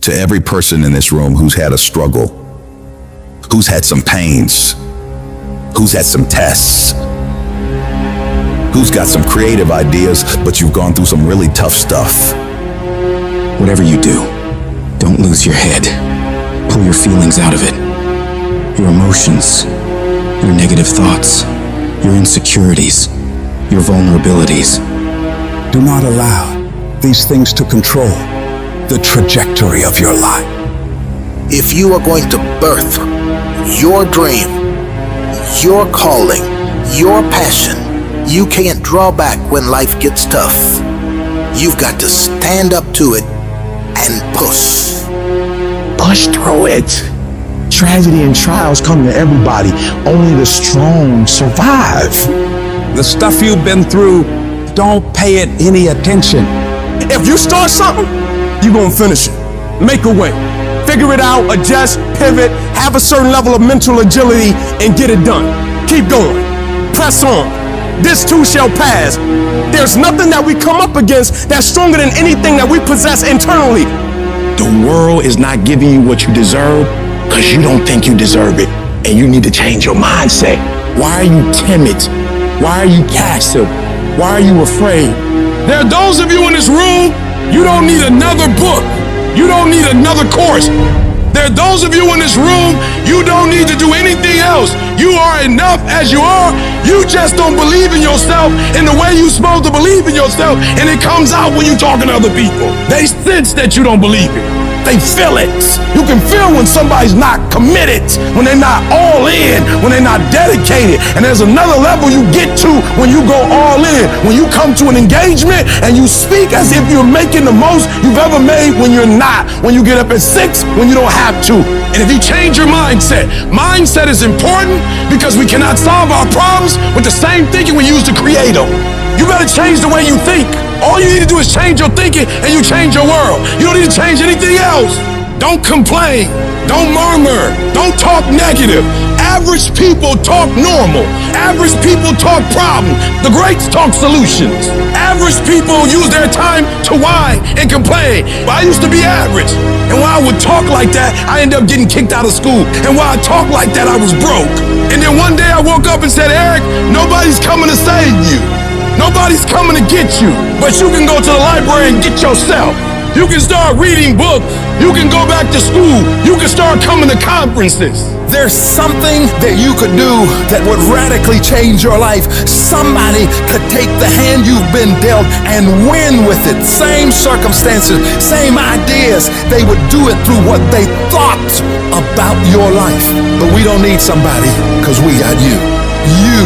To every person in this room who's had a struggle, who's had some pains, who's had some tests, who's got some creative ideas, but you've gone through some really tough stuff. Whatever you do, don't lose your head. Pull your feelings out of it. Your emotions, your negative thoughts, your insecurities, your vulnerabilities. Do not allow these things to control the trajectory of your life. If you are going to birth your dream, your calling, your passion, you can't draw back when life gets tough. You've got to stand up to it and push. Push through it. Tragedy and trials come to everybody. Only the strong survive. The stuff you've been through, don't pay it any attention. If you start something, you're gonna finish it. Make a way. Figure it out, adjust, pivot, have a certain level of mental agility, and get it done. Keep going. Press on. This too shall pass. There's nothing that we come up against that's stronger than anything that we possess internally. The world is not giving you what you deserve because you don't think you deserve it, and you need to change your mindset. Why are you timid? Why are you passive? Why are you afraid? There are those of you in this room, you don't need another book. You don't need another course. There are those of you in this room, you don't need to do anything else. You are enough as you are. You just don't believe in yourself in the way you're supposed to believe in yourself, and it comes out when you're talking to other people. They sense that you don't believe it. They feel it. You can feel when somebody's not committed, when they're not all in, when they're not dedicated. And there's another level you get to when you go all in. When you come to an engagement and you speak as if you're making the most you've ever made when you're not. When you get up at 6, when you don't have to. And if you change your mindset, mindset is important because we cannot solve our problems with the same thinking we use to create them. You better change the way you think. All you need to do is change your thinking and you change your world. You don't need to change anything else. Don't complain. Don't murmur. Don't talk negative. Average people talk normal. Average people talk problem. The greats talk solutions. Average people use their time to whine and complain. Well, I used to be average. And when I would talk like that, I ended up getting kicked out of school. And while I talked like that, I was broke. And then one day I woke up and said, Eric, nobody's coming to save you. Nobody's coming to get you, but you can go to the library and get yourself. You can start reading books. You can go back to school. You can start coming to conferences. There's something that you could do that would radically change your life. Somebody could take the hand you've been dealt and win with it. Same circumstances, same ideas. They would do it through what they thought about your life. But we don't need somebody because we got you. You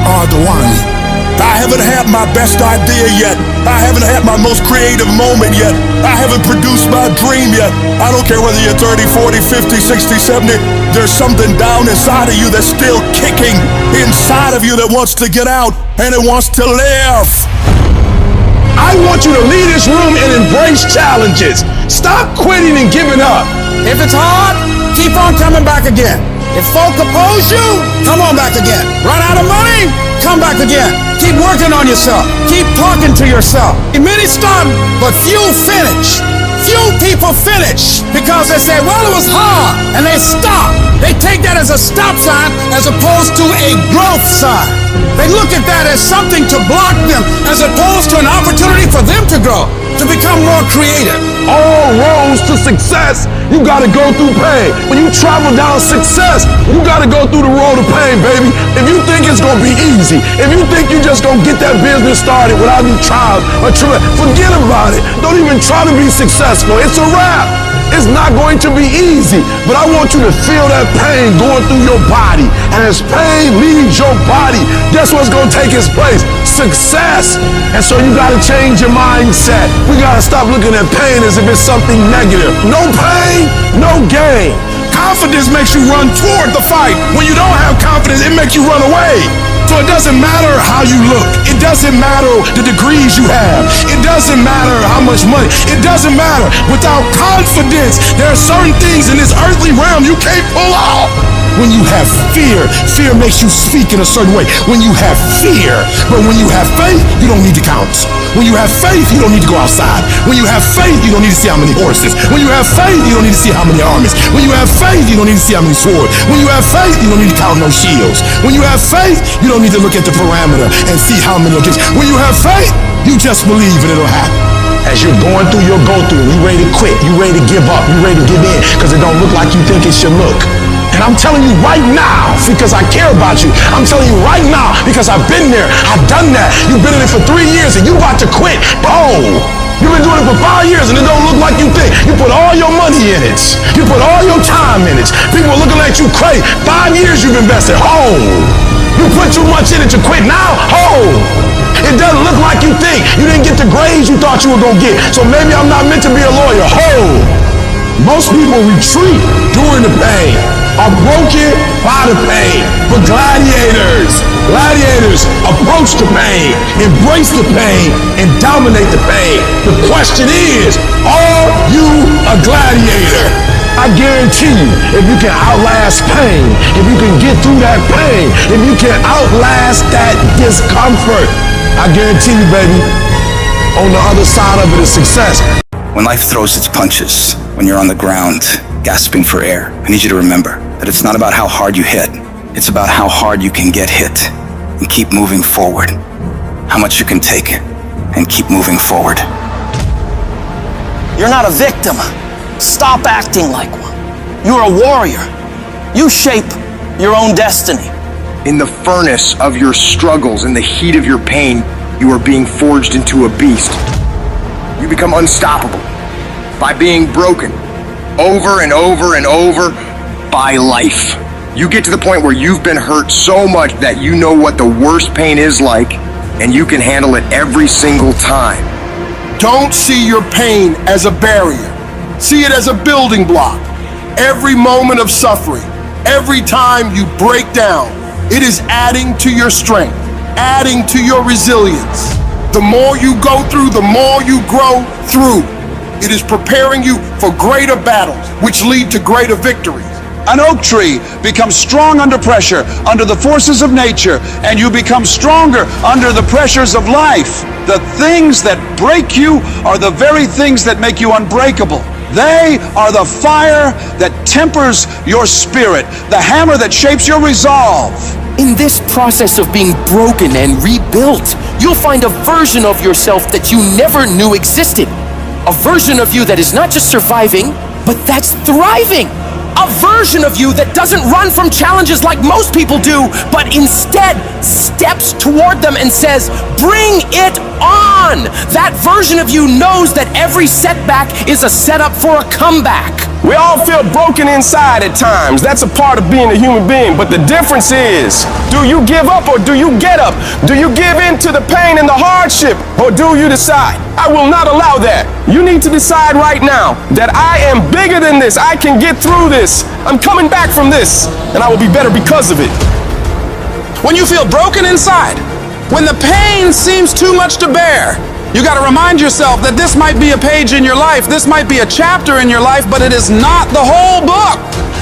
are the one. I haven't had my best idea yet. I haven't had my most creative moment yet. I haven't produced my dream yet. I don't care whether you're 30, 40, 50, 60, 70. There's something down inside of you that's still kicking inside of you that wants to get out and it wants to live. I want you to leave this room and embrace challenges. Stop quitting and giving up. If it's hard, keep on coming back again. If folk oppose you, come on back again. Run out of money? Come back again. Keep working on yourself. Keep talking to yourself. Many start, but few finish. Few people finish because they say, well, it was hard, and they stop. They take that as a stop sign as opposed to a growth sign. They look at that as something to block them as opposed to an opportunity for them to grow, to become more creative. All roads to success, you gotta go through pain. When you travel down success, you gotta go through the road of pain, baby. If you think it's gonna be easy, if you think you're just gonna get that business started without any trials or tribulations, forget about it. Don't even try to be successful. It's a wrap. It's not going to be easy, but I want you to feel that pain going through your body. And as pain leaves your body, guess what's going to take its place? Success. And so you got to change your mindset. We got to stop looking at pain as if it's something negative. No pain, no gain. Confidence makes you run toward the fight. When you don't have confidence, it makes you run away. So it doesn't matter how you look. It doesn't matter the degrees you have. It doesn't matter how much money. It doesn't matter. Without confidence, there are certain things in this earthly realm you can't pull off. When you have fear, fear makes you speak in a certain way. When you have fear, but when you have faith, you don't need to count. When you have faith, you don't need to go outside. When you have faith, you don't need to see how many horses. When you have faith, you don't need to see how many armies. When you have faith, you don't need to see how many swords. When you have faith, you don't need to count no shields. When you have faith, you don't need to look at the parameter and see how many against. When you have faith, you just believe and it'll happen. As you're going through your go-through, you ready to quit, you ready to give up, you ready to give in, because it don't look like you think it should look. And I'm telling you right now, because I care about you, I'm telling you right now, because I've been there, I've done that. You've been in it for 3 years and you about to quit. Oh, you've been doing it for 5 years and it don't look like you think. You put all your money in it. You put all your time in it. People are looking at you crazy. 5 years you've invested. Oh, you put too much in it to quit now? Oh, it doesn't look like you think. You didn't get the grades you thought you were going to get. So maybe I'm not meant to be a lawyer. Oh, most people retreat during the pain, are broken by the pain. But gladiators approach the pain, embrace the pain, and dominate the pain. The question is, are you a gladiator? I guarantee you, if you can outlast pain, if you can get through that pain, if you can outlast that discomfort, I guarantee you, baby, on the other side of it is success. When life throws its punches, when you're on the ground, gasping for air, I need you to remember that it's not about how hard you hit. It's about how hard you can get hit and keep moving forward. How much you can take and keep moving forward. You're not a victim. Stop acting like one. You're a warrior. You shape your own destiny. In the furnace of your struggles, in the heat of your pain, you are being forged into a beast. You become unstoppable by being broken over and over and over by life. You get to the point where you've been hurt so much that you know what the worst pain is like, and you can handle it every single time. Don't see your pain as a barrier. See it as a building block. Every moment of suffering, every time you break down, it is adding to your strength, adding to your resilience. The more you go through, the more you grow through. It is preparing you for greater battles, which lead to greater victories. An oak tree becomes strong under pressure, under the forces of nature, and you become stronger under the pressures of life. The things that break you are the very things that make you unbreakable. They are the fire that tempers your spirit, the hammer that shapes your resolve. In this process of being broken and rebuilt, you'll find a version of yourself that you never knew existed. A version of you that is not just surviving, but that's thriving. A version of you that doesn't run from challenges like most people do, but instead steps toward them and says, bring it on. That version of you knows that every setback is a setup for a comeback. We all feel broken inside at times. That's a part of being a human being. But the difference is, do you give up or do you get up? Do you give in to the pain and the hardship, or do you decide, I will not allow that? You need to decide right now that I am bigger than this. I can get through this. I'm coming back from this, and I will be better because of it. When you feel broken inside, when the pain seems too much to bear, you got to remind yourself that this might be a page in your life, this might be a chapter in your life, but it is not the whole book.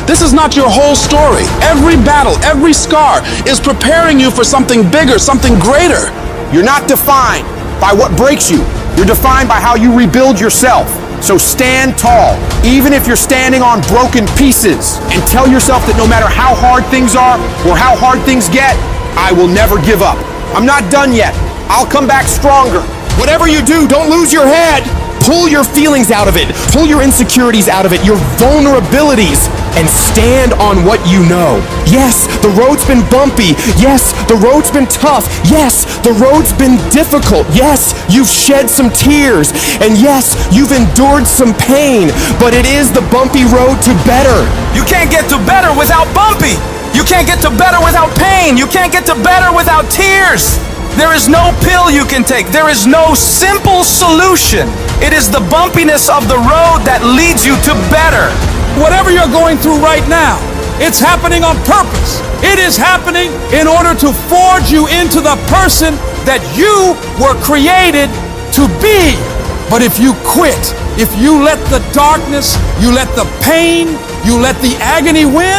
This is not your whole story. Every battle, every scar is preparing you for something bigger, something greater. You're not defined by what breaks you. You're defined by how you rebuild yourself. So stand tall, even if you're standing on broken pieces, and tell yourself that no matter how hard things are or how hard things get, I will never give up. I'm not done yet. I'll come back stronger. Whatever you do, don't lose your head. Pull your feelings out of it. Pull your insecurities out of it, your vulnerabilities, and stand on what you know. Yes, the road's been bumpy. Yes, the road's been tough. Yes, the road's been difficult. Yes, you've shed some tears. And yes, you've endured some pain. But it is the bumpy road to better. You can't get to better without bumpy. You can't get to better without pain. You can't get to better without tears. There is no pill you can take. There is no simple solution. It is the bumpiness of the road that leads you to better. Whatever you're going through right now, it's happening on purpose. It is happening in order to forge you into the person that you were created to be. But if you quit, if you let the darkness, you let the pain, you let the agony win,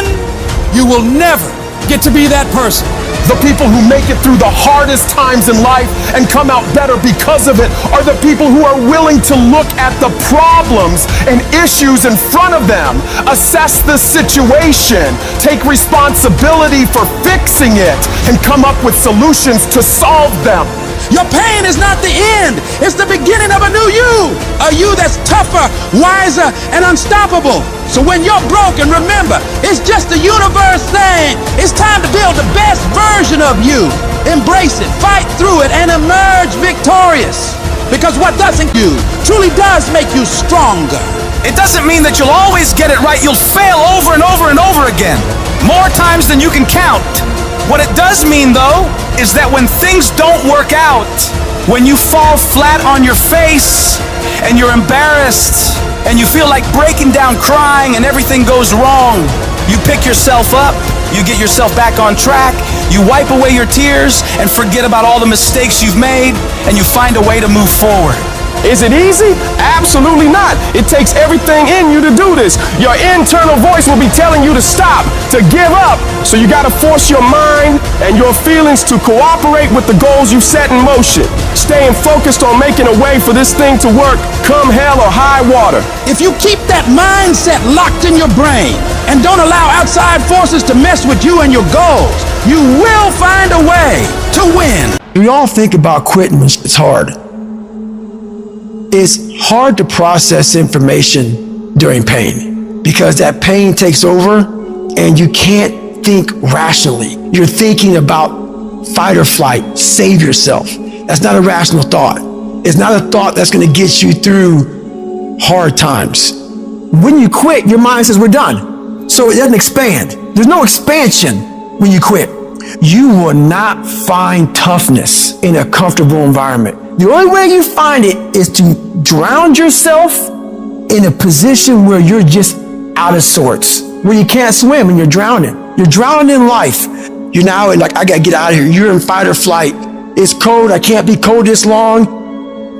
you will never get to be that person. The people who make it through the hardest times in life and come out better because of it are the people who are willing to look at the problems and issues in front of them, assess the situation, take responsibility for fixing it, and come up with solutions to solve them. Your pain is not the end. It's the beginning of a new you. A you that's tougher, wiser, and unstoppable. So when you're broken, remember, it's just the universe saying it's time to build the best version of you. Embrace it, fight through it, and emerge victorious. Because what doesn't you truly does make you stronger. It doesn't mean that you'll always get it right. You'll fail over and over and over again. More times than you can count. What it does mean, though, is that when things don't work out, when you fall flat on your face and you're embarrassed and you feel like breaking down crying and everything goes wrong, you pick yourself up, you get yourself back on track, you wipe away your tears and forget about all the mistakes you've made, and you find a way to move forward. Is it easy? Absolutely not. It takes everything in you to do this. Your internal voice will be telling you to stop, to give up. So you got to force your mind and your feelings to cooperate with the goals you've set in motion. Staying focused on making a way for this thing to work, come hell or high water. If you keep that mindset locked in your brain and don't allow outside forces to mess with you and your goals, you will find a way to win. We all think about quitting when it's hard. It's hard to process information during pain because that pain takes over and you can't think rationally. You're thinking about fight or flight, save yourself. That's not a rational thought. It's not a thought that's going to get you through hard times. When you quit, your mind says we're done. So it doesn't expand. There's no expansion when you quit. You will not find toughness in a comfortable environment. The only way you find it is to drown yourself in a position where you're just out of sorts, where you can't swim and you're drowning. You're drowning in life. You're now like, I gotta get out of here. You're in fight or flight. It's cold. I can't be cold this long.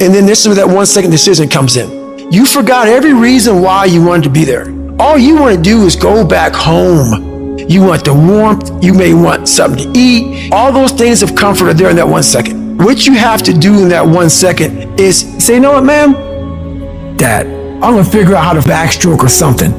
And then this is where that 1 second decision comes in. You forgot every reason why you wanted to be there. All you want to do is go back home. You want the warmth. You may want something to eat. All those things of comfort are there in that 1 second. What you have to do in that 1 second is say, you know what, man? Dad, I'm gonna figure out how to backstroke or something.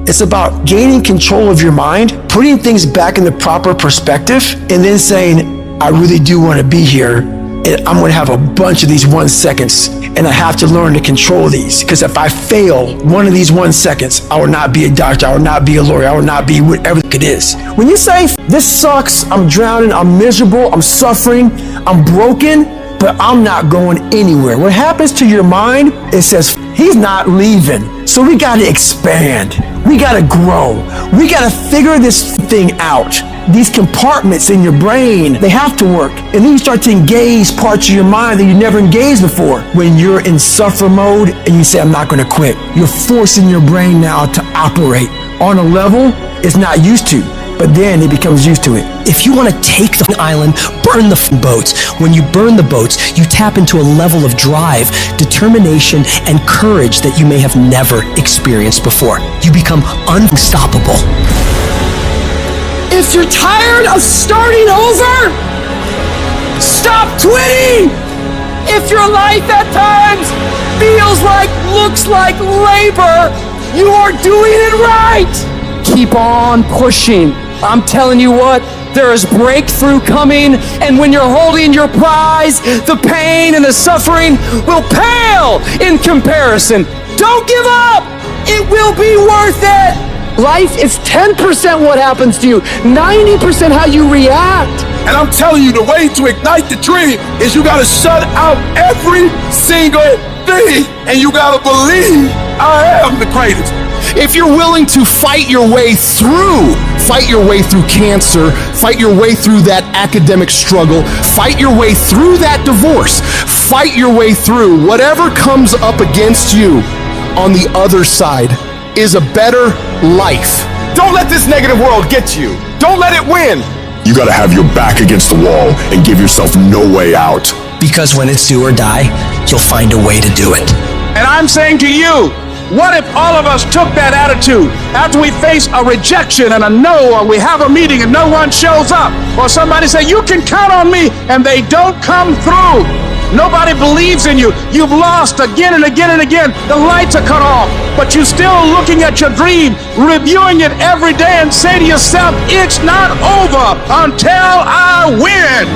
It's about gaining control of your mind, putting things back in the proper perspective, and then saying, I really do want to be here, and I'm gonna have a bunch of these 1 seconds, and I have to learn to control these, because if I fail one of these 1 seconds, I will not be a doctor, I will not be a lawyer, I will not be whatever it is. When you say, this sucks, I'm drowning, I'm miserable, I'm suffering, I'm broken, but I'm not going anywhere. What happens to your mind, it says, he's not leaving. So we gotta expand. We gotta grow. We gotta figure this thing out. These compartments in your brain, they have to work. And then you start to engage parts of your mind that you never engaged before. When you're in suffer mode and you say, I'm not gonna quit, you're forcing your brain now to operate on a level it's not used to. But then it becomes used to it. If you want to take the island, burn the boats. When you burn the boats, you tap into a level of drive, determination, and courage that you may have never experienced before. You become unstoppable. If you're tired of starting over, stop quitting. If your life at times feels like, looks like labor, you are doing it right. Keep on pushing. I'm telling you what, there is breakthrough coming, and when you're holding your prize, the pain and the suffering will pale in comparison. Don't give up. It will be worth it. Life is 10% what happens to you, 90% how you react. And I'm telling you, the way to ignite the dream is you gotta shut out every single thing, and you gotta believe I am the greatest. If you're willing to fight your way through cancer, fight your way through that academic struggle, fight your way through that divorce, fight your way through whatever comes up against you, on the other side is a better life. Don't let this negative world get you. Don't let it win. You gotta have your back against the wall and give yourself no way out. Because when it's do or die, you'll find a way to do it. And I'm saying to you, What if all of us took that attitude after we face a rejection and a no, or we have a meeting and no one shows up, or somebody say, you can count on me, and they don't come through. Nobody believes in you. You've lost again and again and again. The lights are cut off, but you're still looking at your dream, reviewing it every day, and say to yourself, it's not over until I win.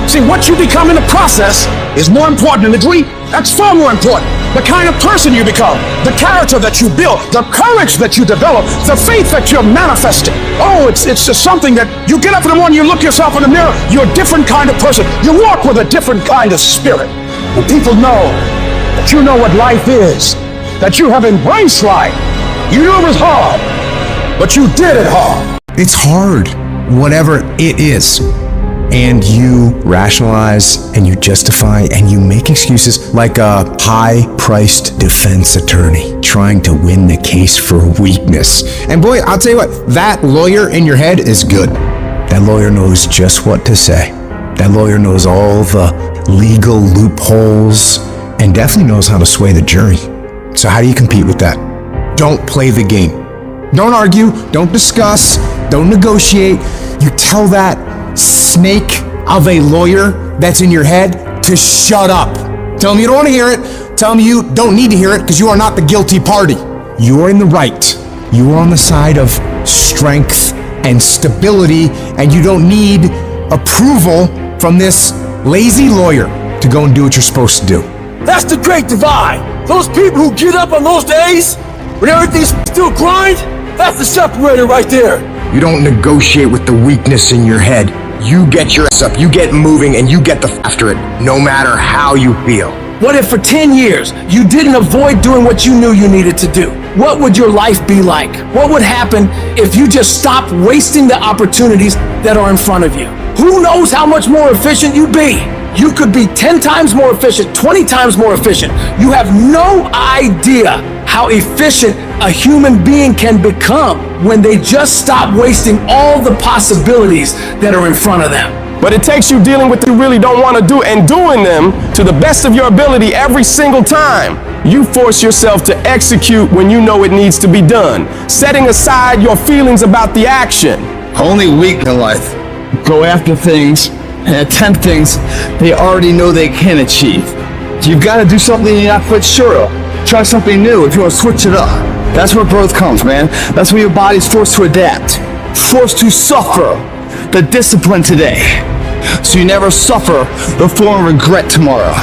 See, what you become in the process is more important than the dream. That's far more important. The kind of person you become, the character that you build, the courage that you develop, the faith that you're manifesting. Oh, it's just something that you get up in the morning, you look yourself in the mirror, you're a different kind of person. You walk with a different kind of spirit. And people know that you know what life is, that you have embraced life. You knew it was hard, but you did it hard. It's hard, whatever it is. And you rationalize and you justify and you make excuses like a high-priced defense attorney trying to win the case for weakness. And boy, I'll tell you what, that lawyer in your head is good. That lawyer knows just what to say. That lawyer knows all the legal loopholes and definitely knows how to sway the jury. So how do you compete with that? Don't play the game. Don't argue, don't discuss, don't negotiate. You tell that snake of a lawyer that's in your head to shut up. Tell him you don't want to hear it. Tell him you don't need to hear it because you are not the guilty party. You are in the right. You are on the side of strength and stability, and you don't need approval from this lazy lawyer to go and do what you're supposed to do. That's the great divide. Those people who get up on those days when everything's still grind, that's the separator right there. You don't negotiate with the weakness in your head. You get your ass up, you get moving, and you get after it, no matter how you feel. What if for 10 years you didn't avoid doing what you knew you needed to do? What would your life be like? What would happen if you just stopped wasting the opportunities that are in front of you? Who knows how much more efficient you'd be? You could be 10 times more efficient, 20 times more efficient. You have no idea how efficient a human being can become when they just stop wasting all the possibilities that are in front of them. But it takes you dealing with what you really don't want to do and doing them to the best of your ability every single time. You force yourself to execute when you know it needs to be done, setting aside your feelings about the action. Only weak in life go after things and attempt things they already know they can achieve. You've got to do something you're not quite sure of. Try something new if you want to switch it up. That's where growth comes, man. That's when your body's forced to adapt, forced to suffer the discipline today, so you never suffer the form of regret tomorrow.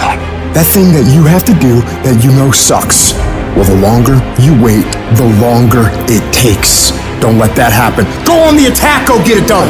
That thing that you have to do that you know sucks. Well, the longer you wait, the longer it takes. Don't let that happen. Go on the attack, go get it done.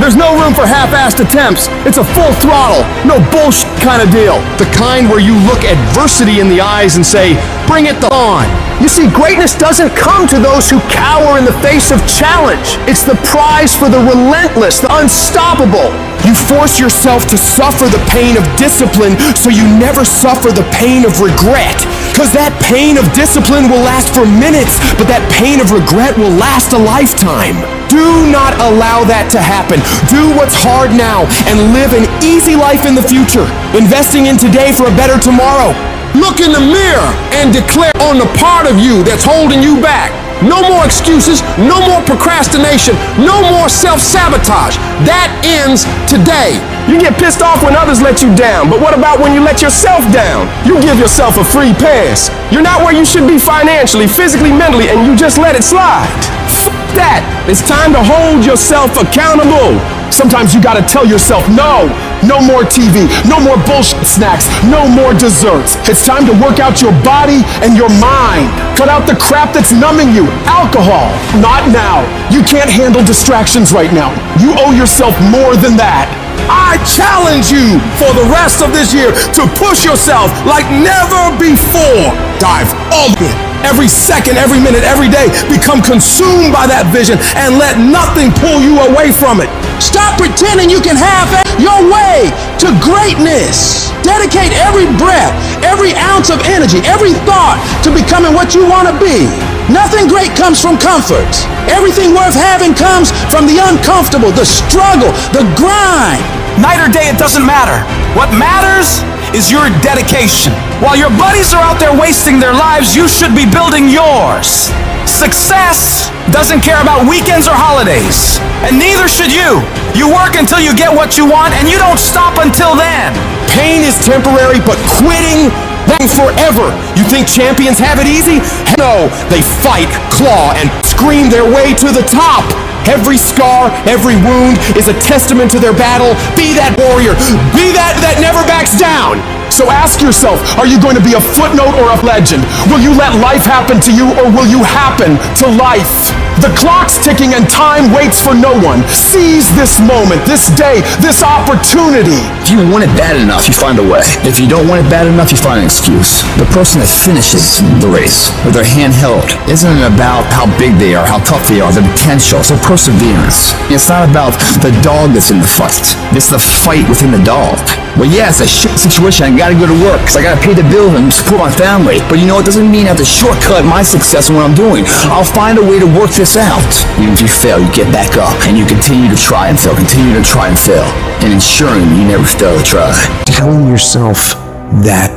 There's no room for half-assed attempts. It's a full throttle, no bullshit kind of deal. The kind where you look adversity in the eyes and say, bring it on. You see, greatness doesn't come to those who cower in the face of challenge. It's the prize for the relentless, the unstoppable. You force yourself to suffer the pain of discipline so you never suffer the pain of regret. Because that pain of discipline will last for minutes, but that pain of regret will last a lifetime. Do not allow that to happen. Do what's hard now and live an easy life in the future, investing in today for a better tomorrow. Look in the mirror and declare on the part of you that's holding you back. No more excuses, no more procrastination, no more self-sabotage. That ends today. You get pissed off when others let you down, but what about when you let yourself down? You give yourself a free pass. You're not where you should be financially, physically, mentally, and you just let it slide. F that. It's time to hold yourself accountable. Sometimes you gotta tell yourself, no more TV, no more bullshit snacks, no more desserts. It's time to work out your body and your mind. Cut out the crap that's numbing you. Alcohol, not now. You can't handle distractions right now. You owe yourself more than that. I challenge you for the rest of this year to push yourself like never before. Dive all in. Every second, every minute, every day, become consumed by that vision and let nothing pull you away from it. Stop pretending you can have your way to greatness. Dedicate every breath, every ounce of energy, every thought to becoming what you want to be. Nothing great comes from comfort. Everything worth having comes from the uncomfortable, the struggle, the grind. Night or day, it doesn't matter. What matters is your dedication. While your buddies are out there wasting their lives, you should be building yours. Success doesn't care about weekends or holidays, and neither should you. You work until you get what you want, and you don't stop until then. Pain is temporary, but quitting, that's forever. You think champions have it easy? No, they fight, claw, and scream their way to the top. Every scar, every wound is a testament to their battle. Be that warrior. Be that never backs down. So ask yourself, are you going to be a footnote or a legend? Will you let life happen to you, or will you happen to life? The clock's ticking and time waits for no one. Seize this moment, this day, this opportunity. If you want it bad enough, you find a way. If you don't want it bad enough, you find an excuse. The person that finishes the race with their hand held isn't about how big they are, how tough they are, the potential, it's their perseverance. It's not about the dog that's in the fight. It's the fight within the dog. Well, yeah, it's a shit situation. I gotta go to work because I gotta pay the bills and support my family. But you know, it doesn't mean I have to shortcut my success in what I'm doing. I'll find a way to work this out. Even if you fail, you get back up and you continue to try and fail, continue to try and fail, and ensuring you never fail to try. Telling yourself that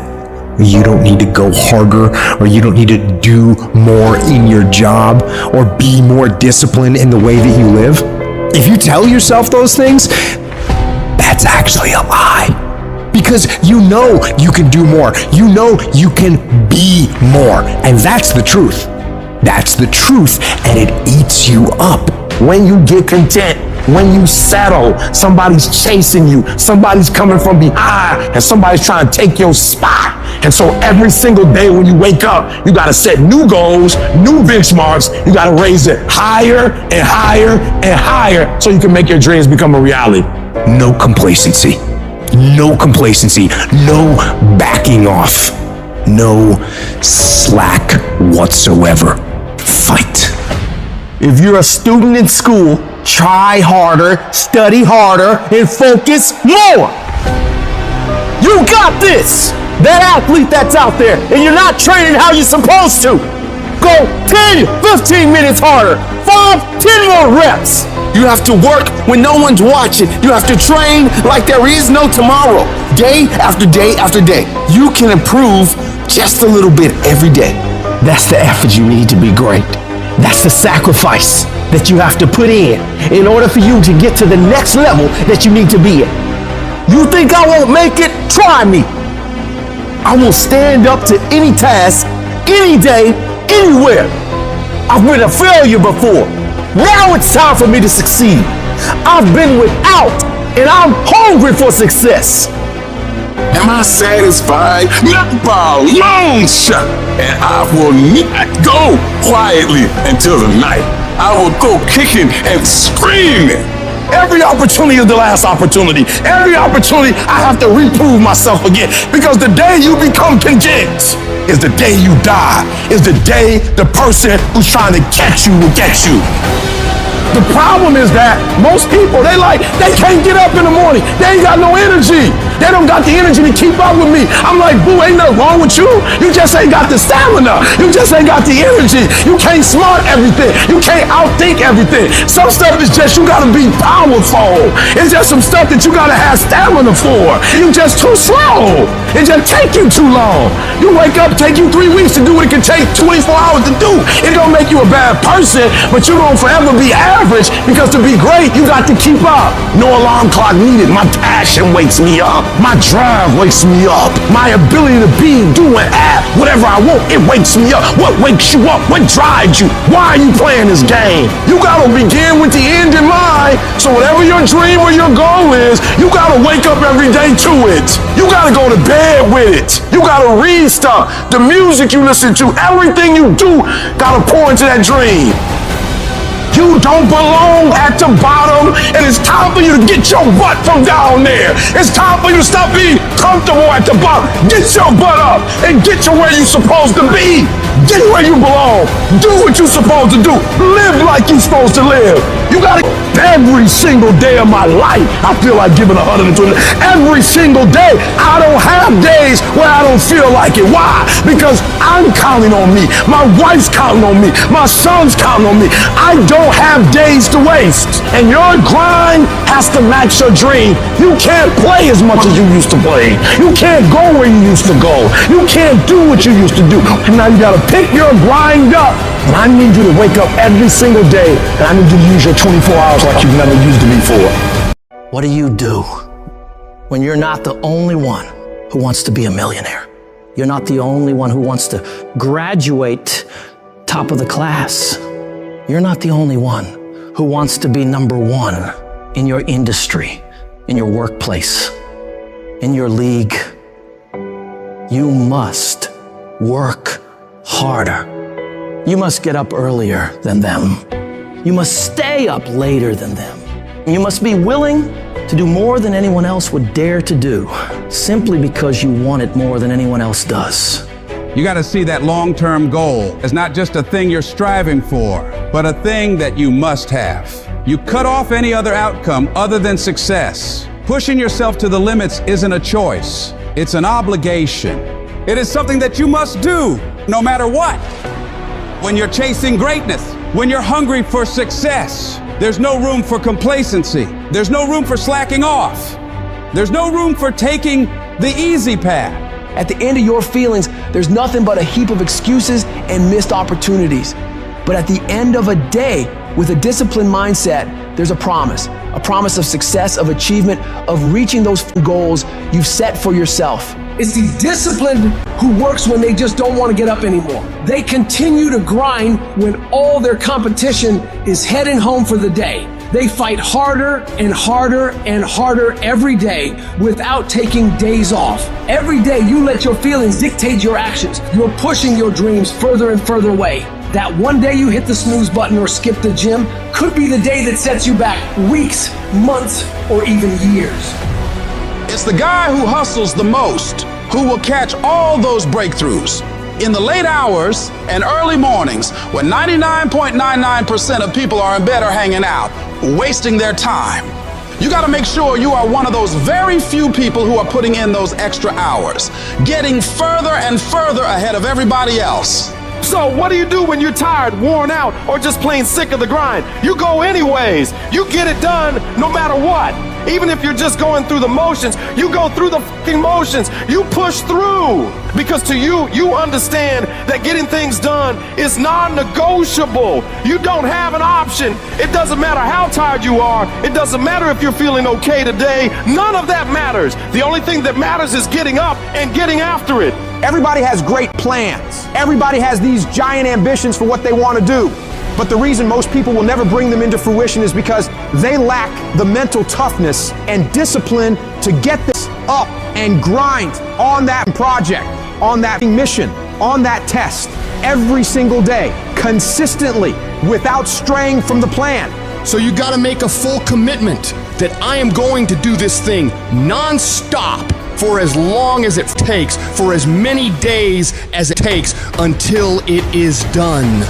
you don't need to go harder, or you don't need to do more in your job, or be more disciplined in the way that you live. If you tell yourself those things, that's actually a lie. Because you know you can do more. You know you can be more. And that's the truth. That's the truth. And it eats you up. When you get content, when you settle, somebody's chasing you, somebody's coming from behind, and somebody's trying to take your spot. And so every single day when you wake up, you gotta set new goals, new benchmarks. You gotta raise it higher and higher and higher so you can make your dreams become a reality. No complacency. No complacency. No backing off. No slack whatsoever. Fight. If you're a student in school, try harder, study harder, and focus more. You got this. That athlete that's out there, and you're not training how you're supposed to. Go 10, 15 minutes harder. 5, 10 more reps. You have to work when no one's watching. You have to train like there is no tomorrow. Day after day after day. You can improve just a little bit every day. That's the effort you need to be great. That's the sacrifice that you have to put in order for you to get to the next level that you need to be in. You think I won't make it? Try me. I will stand up to any task, any day, anywhere. I've been a failure before. Now it's time for me to succeed. I've been without, and I'm hungry for success. Am I satisfied? Not by a long shot. And I will not go quietly until the night. I will go kicking and screaming. Every opportunity is the last opportunity. Every opportunity I have to reprove myself again. Because the day you become content is the day you die. Is the day the person who's trying to catch you will get you. The problem is that most people, they can't get up in the morning. They ain't got no energy. They don't got the energy to keep up with me. I'm like, boo, ain't nothing wrong with you. You just ain't got the stamina. You just ain't got the energy. You can't smart everything. You can't outthink everything. Some stuff is just, you gotta be powerful. It's just some stuff that you gotta have stamina for. You just too slow. It just take you too long. You wake up, take you 3 weeks to do what it can take 24 hours to do. It don't make you a bad person, but you don't forever be average, because to be great, you got to keep up. No alarm clock needed. My passion wakes me up. My drive wakes me up. My ability to be, do, and act whatever I want, it wakes me up. What wakes you up? What drives you? Why are you playing this game? You gotta begin with the end in mind. So whatever your dream or your goal is, you gotta wake up every day to it. You gotta go to bed with it. You gotta read stuff. The music you listen to, everything you do, gotta pour into that dream. You don't belong at the bottom, and it's time for you to get your butt from down there. It's time for you to stop being comfortable at the bottom. Get your butt up and get to where you're supposed to be. Get where you belong. Do what you're supposed to do. Live like you're supposed to live. You gotta, every single day of my life, I feel like giving 120. Every single day, I don't have days where I don't feel like it. Why? Because I'm counting on me. My wife's counting on me. My son's counting on me. I don't have days to waste. And your grind has to match your dream. You can't play as much as you used to play. You can't go where you used to go. You can't do what you used to do. And now you gotta pick your grind up. And I need you to wake up every single day, and I need you to use your 24 hours like you've never used it before. What do you do when you're not the only one who wants to be a millionaire? You're not the only one who wants to graduate top of the class. You're not the only one who wants to be number one in your industry, in your workplace, in your league. You must work harder. You must get up earlier than them. You must stay up later than them. You must be willing to do more than anyone else would dare to do, simply because you want it more than anyone else does. You got to see that long-term goal as not just a thing you're striving for, but a thing that you must have. You cut off any other outcome other than success. Pushing yourself to the limits isn't a choice. It's an obligation. It is something that you must do, no matter what. When you're chasing greatness, when you're hungry for success, there's no room for complacency. There's no room for slacking off. There's no room for taking the easy path. At the end of your feelings, there's nothing but a heap of excuses and missed opportunities. But at the end of a day, with a disciplined mindset, there's a promise of success, of achievement, of reaching those goals you've set for yourself. It's the disciplined who works when they just don't want to get up anymore. They continue to grind when all their competition is heading home for the day. They fight harder and harder and harder every day without taking days off. Every day you let your feelings dictate your actions. You're pushing your dreams further and further away. That one day you hit the snooze button or skip the gym could be the day that sets you back weeks, months, or even years. It's the guy who hustles the most who will catch all those breakthroughs in the late hours and early mornings when 99.99% of people are in bed or hanging out, wasting their time. You got to make sure you are one of those very few people who are putting in those extra hours, getting further and further ahead of everybody else. So what do you do when you're tired, worn out, or just plain sick of the grind? You go anyways. You get it done no matter what. Even if you're just going through the motions, you go through the fucking motions. You push through. Because to you, you understand that getting things done is non-negotiable. You don't have an option. It doesn't matter how tired you are. It doesn't matter if you're feeling okay today. None of that matters. The only thing that matters is getting up and getting after it. Everybody has great plans. Everybody has these giant ambitions for what they want to do. But the reason most people will never bring them into fruition is because they lack the mental toughness and discipline to get this up and grind on that project, on that mission, on that test, every single day, consistently, without straying from the plan. So you gotta make a full commitment that I am going to do this thing non-stop for as long as it takes, for as many days as it takes, until it is done.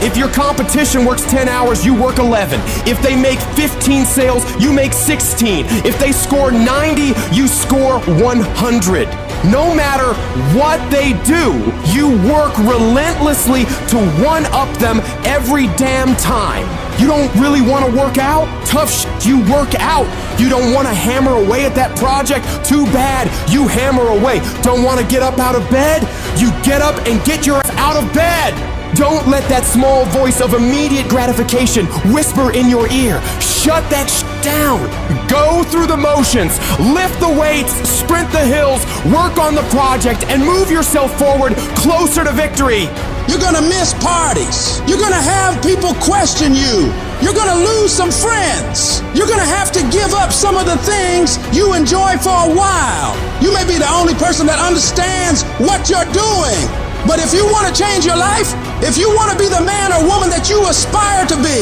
If your competition works 10 hours, you work 11. If they make 15 sales, you make 16. If they score 90, you score 100. No matter what they do, you work relentlessly to one-up them every damn time. You don't really want to work out? Tough shit, you work out. You don't want to hammer away at that project? Too bad, you hammer away. Don't want to get up out of bed? You get up and get your ass out of bed. Don't let that small voice of immediate gratification whisper in your ear. Shut that shit down. Go through the motions, lift the weights, sprint the hills, work on the project, and move yourself forward closer to victory. You're gonna miss parties. You're gonna have people question you. You're gonna lose some friends. You're gonna have to give up some of the things you enjoy for a while. You may be the only person that understands what you're doing. But if you want to change your life, if you want to be the man or woman that you aspire to be,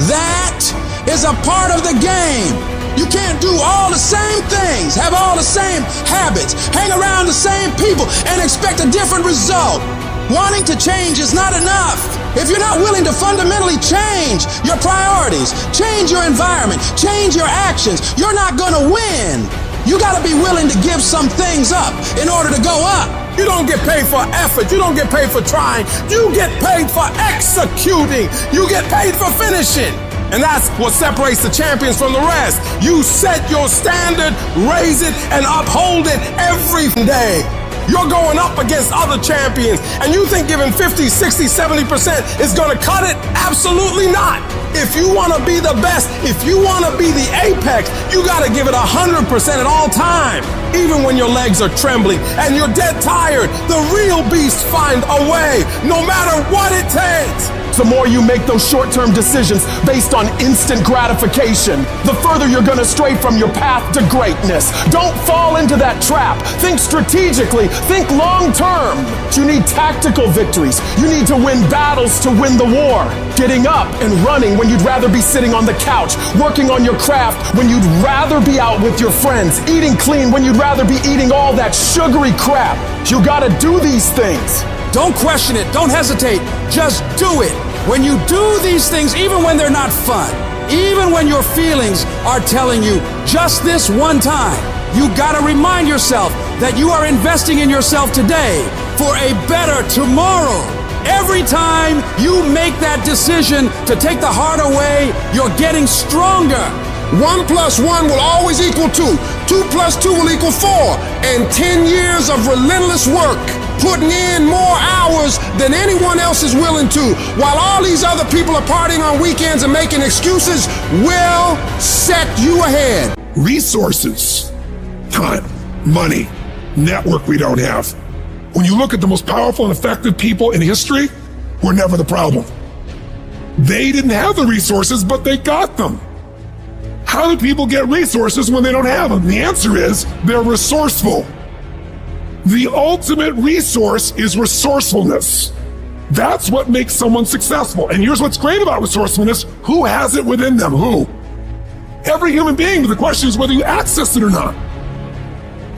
that is a part of the game. You can't do all the same things, have all the same habits, hang around the same people, and expect a different result. Wanting to change is not enough. If you're not willing to fundamentally change your priorities, change your environment, change your actions, you're not gonna win. You gotta be willing to give some things up in order to go up. You don't get paid for effort. You don't get paid for trying. You get paid for executing. You get paid for finishing. And that's what separates the champions from the rest. You set your standard, raise it, and uphold it every day. You're going up against other champions, and you think giving 50, 60, 70% is gonna cut it? Absolutely not. If you wanna be the best, if you wanna be the apex, you gotta give it 100% at all time. Even when your legs are trembling and you're dead tired, the real beasts find a way, no matter what it takes. The more you make those short-term decisions based on instant gratification, the further you're gonna stray from your path to greatness. Don't fall into that trap. Think strategically, think long-term. You need tactical victories. You need to win battles to win the war. Getting up and running when you'd rather be sitting on the couch. Working on your craft when you'd rather be out with your friends. Eating clean when you'd rather be eating all that sugary crap. You gotta do these things. Don't question it. Don't hesitate. Just do it. When you do these things, even when they're not fun, even when your feelings are telling you just this one time, you gotta remind yourself that you are investing in yourself today for a better tomorrow. Every time you make that decision to take the harder way, you're getting stronger. 1 + 1 will always equal 2. 2 + 2 will equal 4. And 10 years of relentless work, putting in more hours than anyone else is willing to, while all these other people are partying on weekends and making excuses, will set you ahead. Resources, time, money, network we don't have. When you look at the most powerful and effective people in history, we're never the problem. They didn't have the resources, but they got them. How do people get resources when they don't have them? The answer is they're resourceful. The ultimate resource is resourcefulness. That's what makes someone successful. And here's what's great about resourcefulness. Who has it within them? Who? Every human being, but the question is whether you access it or not.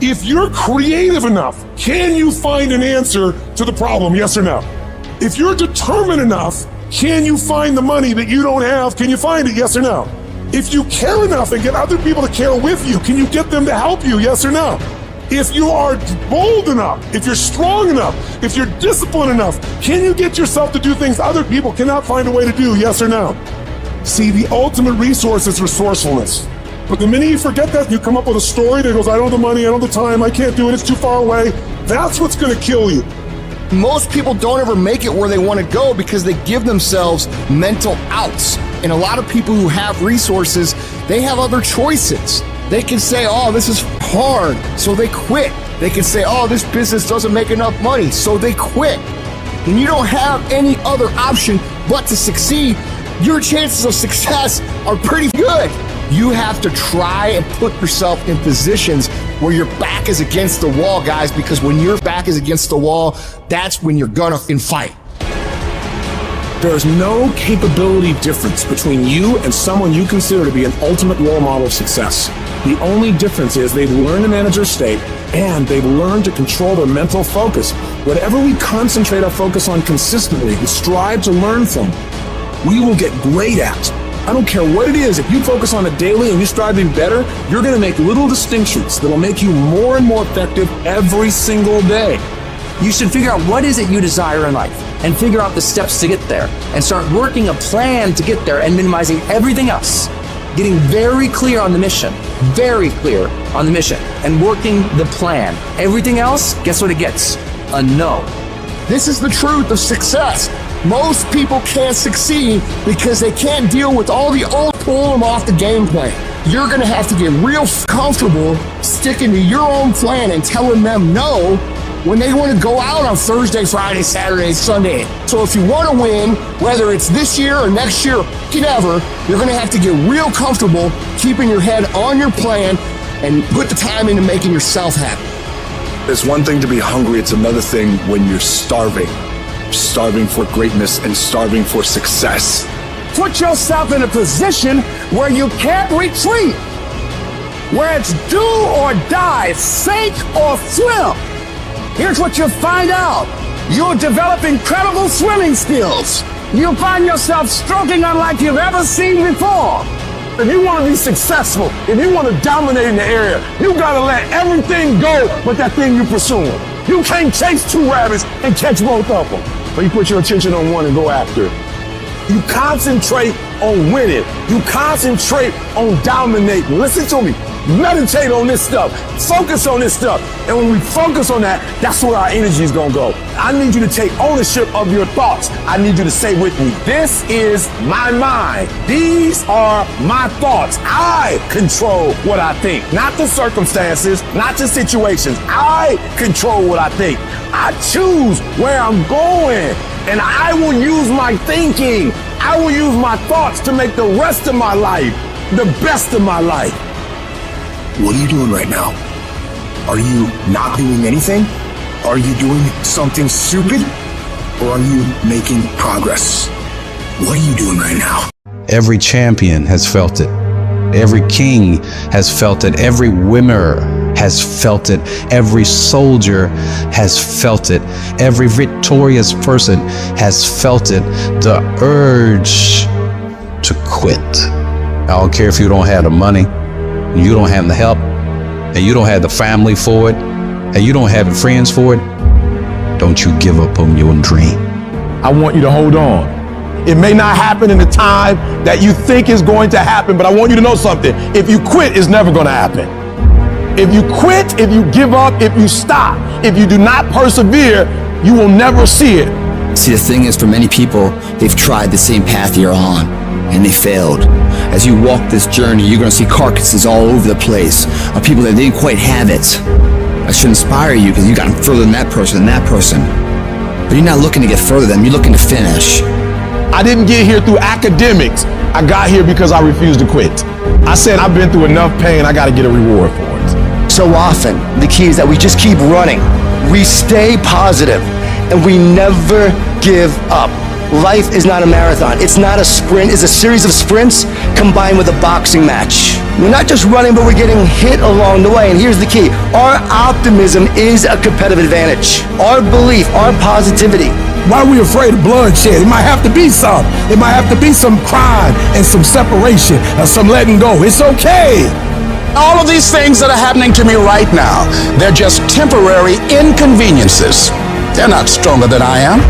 If you're creative enough, can you find an answer to the problem? Yes or no? If you're determined enough, can you find the money that you don't have? Can you find it? Yes or no? If you care enough and get other people to care with you, can you get them to help you? Yes or no? If you are bold enough, if you're strong enough, if you're disciplined enough, can you get yourself to do things other people cannot find a way to do? Yes or no? See, the ultimate resource is resourcefulness. But the minute you forget that, you come up with a story that goes, I don't have the money, I don't have the time, I can't do it, it's too far away. That's what's gonna kill you. Most people don't ever make it where they want to go because they give themselves mental outs. And a lot of people who have resources, they have other choices. They can say, oh, this is hard, so they quit. They can say, oh, this business doesn't make enough money, so they quit. When you don't have any other option but to succeed, your chances of success are pretty good. You have to try and put yourself in positions where your back is against the wall, guys, because when your back is against the wall, that's when you're gonna fight. There's no capability difference between you and someone you consider to be an ultimate role model of success. The only difference is they've learned to manage their state and they've learned to control their mental focus. Whatever we concentrate our focus on consistently and strive to learn from, we will get great at. I don't care what it is, if you focus on it daily and you strive to be better, you're gonna make little distinctions that'll make you more and more effective every single day. You should figure out what is it you desire in life and figure out the steps to get there and start working a plan to get there and minimizing everything else. Getting very clear on the mission, and working the plan. Everything else, guess what it gets? A no. This is the truth of success. Most people can't succeed because they can't deal with all the old pull them off the game plan. You're gonna have to get real comfortable sticking to your own plan and telling them no when they want to go out on Thursday, Friday, Saturday, Sunday. So if you want to win, whether it's this year or next year, whatever, you're going to have to get real comfortable keeping your head on your plan and put the time into making yourself happy. It's one thing to be hungry, it's another thing when you're starving. Starving for greatness and starving for success. Put yourself in a position where you can't retreat, where it's do or die, sink or swim. Here's what you'll find out. You'll develop incredible swimming skills. You'll find yourself stroking unlike you've ever seen before. If you want to be successful, if you want to dominate in the area, you gotta let everything go but that thing you're pursuing. You can't chase two rabbits and catch both of them. But you put your attention on one and go after it. You concentrate on winning. You concentrate on dominating. Listen to me. Meditate on this stuff. Focus on this stuff. And when we focus on that, that's where our energy is going to go. I need you to take ownership of your thoughts. I need you to say with me, this is my mind. These are my thoughts. I control what I think. Not the circumstances, not the situations. I control what I think. I choose where I'm going. And I will use my thinking. I will use my thoughts to make the rest of my life the best of my life. What are you doing right now? Are you not doing anything? Are you doing something stupid? Or are you making progress? What are you doing right now? Every champion has felt it. Every king has felt it. Every winner has felt it. Every soldier has felt it. Every victorious person has felt it. The urge to quit. I don't care if you don't have the money, you don't have the help, and you don't have the family for it, and you don't have the friends for it. Don't you give up on your dream. I want you to hold on. It may not happen in the time that you think is going to happen, but I want you to know something. If you quit, it's never going to happen. If you quit, if you give up, if you stop, if you do not persevere, you will never see it. See, the thing is, for many people, they've tried the same path you're on, and they failed. As you walk this journey, you're going to see carcasses all over the place of people that didn't quite have it. That should inspire you because you got further than that person and that person. But you're not looking to get further than them, you're looking to finish. I didn't get here through academics. I got here because I refused to quit. I said, I've been through enough pain, I got to get a reward for it. So often, the key is that we just keep running. We stay positive, and we never give up. Life is not a marathon. It's not a sprint. It's a series of sprints combined with a boxing match. We're not just running, but we're getting hit along the way. And here's the key. Our optimism is a competitive advantage. Our belief, our positivity. Why are we afraid of bloodshed? It might have to be some. It might have to be some crime and some separation and some letting go. It's okay. All of these things that are happening to me right now, they're just temporary inconveniences. They're not stronger than I am.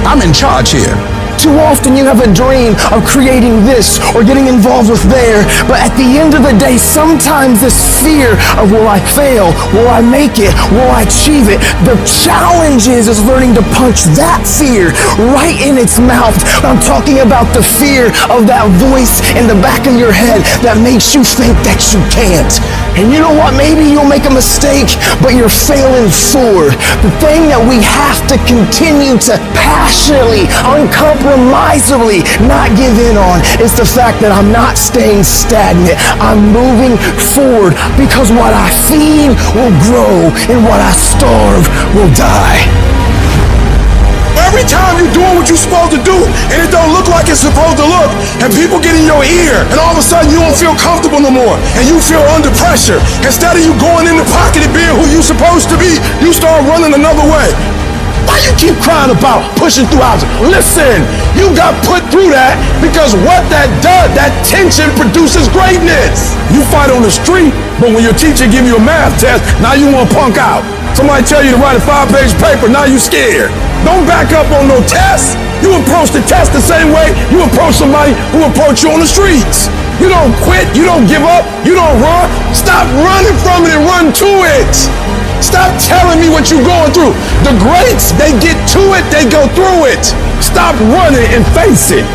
I'm in charge here. Too often you have a dream of creating this or getting involved with there, but at the end of the day, sometimes this fear of will I fail, will I make it, will I achieve it, the challenge is learning to punch that fear right in its mouth. I'm talking about the fear of that voice in the back of your head that makes you think that you can't. And you know what? Maybe you'll make a mistake, but you're failing forward. The thing that we have to continue to passionately, uncompromisably not give in on is the fact that I'm not staying stagnant. I'm moving forward because what I feed will grow and what I starve will die. Every time you're doing what you're supposed to do and it don't look like it's supposed to look, and people get in your ear and all of a sudden you don't feel comfortable no more and you feel under pressure, instead of you going in the pocket and being who you're supposed to be, you start running another way. Why you keep crying about pushing through obstacles? Listen, you got put through that because what that does, that tension produces greatness. You fight on the street, but when your teacher give you a math test, now you want to punk out. Somebody tell you to write a 5-page paper, now you scared. Don't back up on no test. You approach the test the same way you approach somebody who approach you on the streets. You don't quit, you don't give up, you don't run. Stop running from it and run to it. Stop telling me what you're going through. The greats, they get to it, they go through it. Stop running and face it.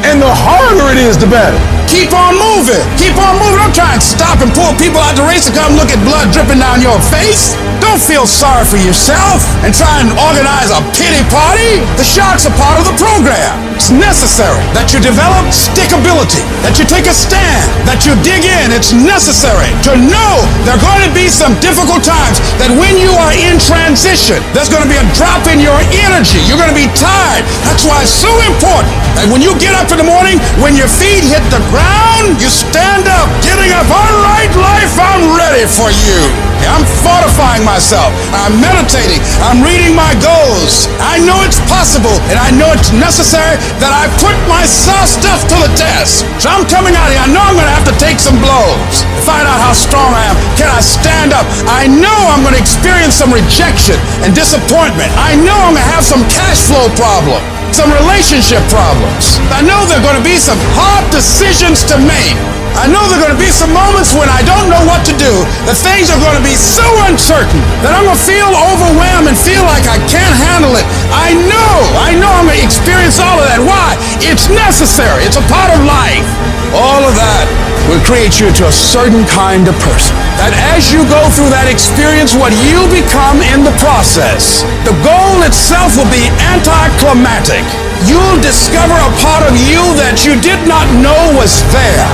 And the harder it is, the better. Keep on moving. Keep on moving. Don't try and stop and pull people out the race to come look at blood dripping down your face. Don't feel sorry for yourself and try and organize a pity party. The sharks are part of the program. It's necessary that you develop stickability, that you take a stand, that you dig in. It's necessary to know there are going to be some difficult times, that when you are in transition, there's going to be a drop in your energy. You're going to be tired. That's why it's so important that when you get up in the morning, when your feet hit the ground, you stand up, getting up. All right, life, I'm ready for you. I'm fortifying myself. I'm meditating. I'm reading my goals. I know it's possible, and I know it's necessary that I put my stuff to the test. So I'm coming out here. I know I'm going to have to take some blows to find out how strong I am. Can I stand up? I know I'm going to experience some rejection and disappointment. I know I'm going to have some cash flow problems, some relationship problems. I know there are going to be some hard decisions to make. I know there are going to be some moments when I don't know what to do. The things are going to be so uncertain that I'm going to feel overwhelmed and feel like I can't handle it. I know I'm going to experience all of that. Why? It's necessary. It's a part of life. All of that will create you into a certain kind of person. That as you go through that experience, what you become in the process, the goal itself will be anticlimactic. You'll discover a part of you that you did not know was there.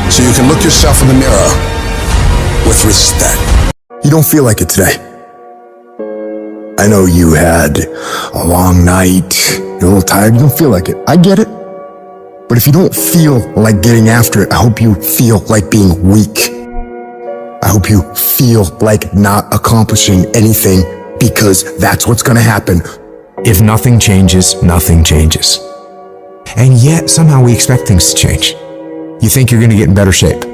So you can look yourself in the mirror with respect. You don't feel like it today. I know you had a long night, you're a little tired, you don't feel like it. I get it. But if you don't feel like getting after it, I hope you feel like being weak. I hope you feel like not accomplishing anything, because that's what's gonna happen. If nothing changes, nothing changes. And yet, somehow we expect things to change. You think you're gonna get in better shape.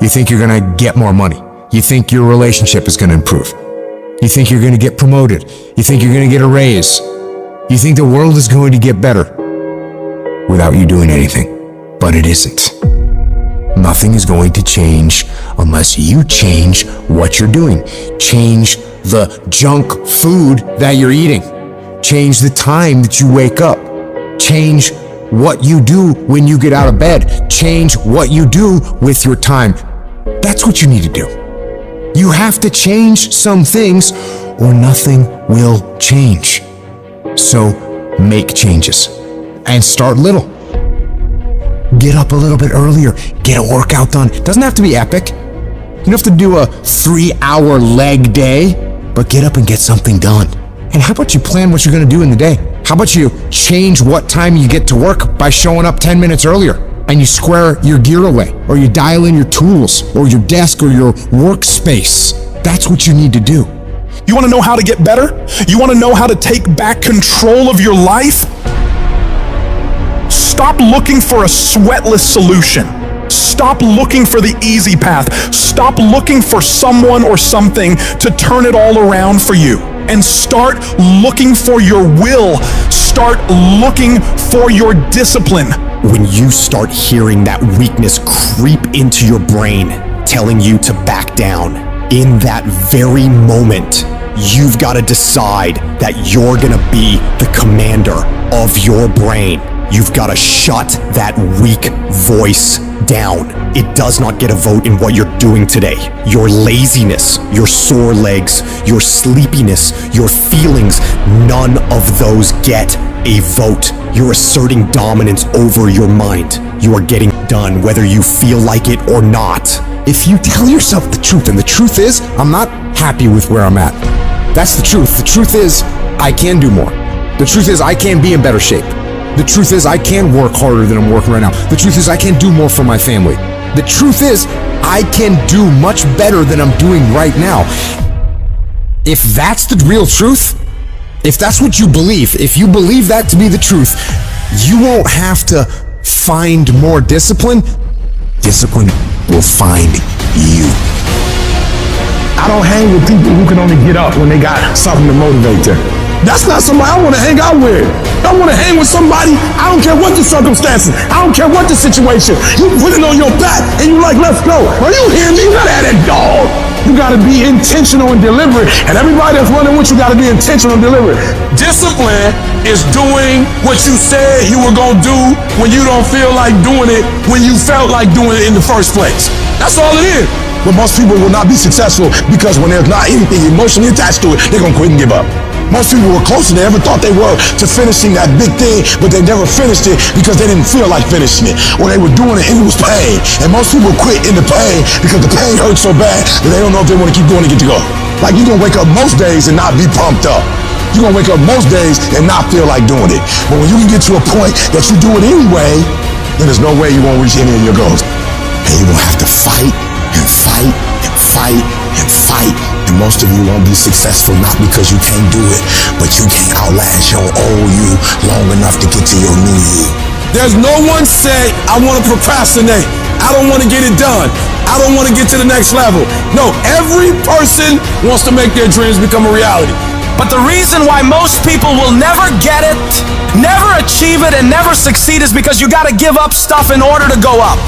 You think you're gonna get more money. You think your relationship is gonna improve. You think you're gonna get promoted. You think you're gonna get a raise. You think the world is going to get better without you doing anything. But it isn't. Nothing is going to change unless you change what you're doing. Change the junk food that you're eating. Change the time that you wake up. Change what you do when you get out of bed. Change what you do with your time. That's what you need to do. You have to change some things or nothing will change. So make changes and start little. Get up a little bit earlier. Get a workout done. It doesn't have to be epic. You don't have to do a 3-hour leg day, but get up and get something done. And how about you plan what you're going to do in the day? How about you change what time you get to work by showing up 10 minutes earlier, and you square your gear away, or you dial in your tools, or your desk, or your workspace. That's what you need to do. You want to know how to get better? You want to know how to take back control of your life? Stop looking for a sweatless solution. Stop looking for the easy path. Stop looking for someone or something to turn it all around for you. And start looking for your will. Start looking for your discipline. When you start hearing that weakness creep into your brain, telling you to back down, in that very moment, you've got to decide that you're gonna be the commander of your brain. You've got to shut that weak voice down. It does not get a vote in what you're doing today. Your laziness, your sore legs, your sleepiness, your feelings, none of those get a vote. You're asserting dominance over your mind. You are getting done whether you feel like it or not. If you tell yourself the truth, and the truth is, I'm not happy with where I'm at. That's the truth. The truth is, I can do more. The truth is, I can be in better shape. The truth is, I can work harder than I'm working right now. The truth is, I can do more for my family. The truth is, I can do much better than I'm doing right now. If that's the real truth, if that's what you believe, if you believe that to be the truth, you won't have to find more discipline. Discipline will find you. I don't hang with people who can only get up when they got something to motivate them. That's not somebody I want to hang out with. I want to hang with somebody, I don't care what the circumstances, I don't care what the situation. You put it on your back and you like, let's go. Are you hearing me? You gotta have that dog. You gotta be intentional and deliberate. And everybody that's running with you gotta be intentional and deliberate. Discipline is doing what you said you were going to do when you don't feel like doing it, when you felt like doing it in the first place. That's all it is. But most people will not be successful because when there's not anything emotionally attached to it, they're gonna quit and give up. Most people were closer than they ever thought they were to finishing that big thing, but they never finished it because they didn't feel like finishing it, or they were doing it and it was pain. And most people quit in the pain because the pain hurts so bad that they don't know if they want to keep doing it to get to go. Like, you're gonna wake up most days and not be pumped up. You're gonna wake up most days and not feel like doing it. But when you can get to a point that you do it anyway, then there's no way you won't reach any of your goals. And you're gonna have to fight and fight and fight and fight. And most of you won't be successful not because you can't do it, but you can't outlast your old you long enough to get to your new you. There's no one say, I want to procrastinate. I don't want to get it done. I don't want to get to the next level. No, every person wants to make their dreams become a reality. But the reason why most people will never get it, never achieve it, and never succeed is because you gotta give up stuff in order to go up.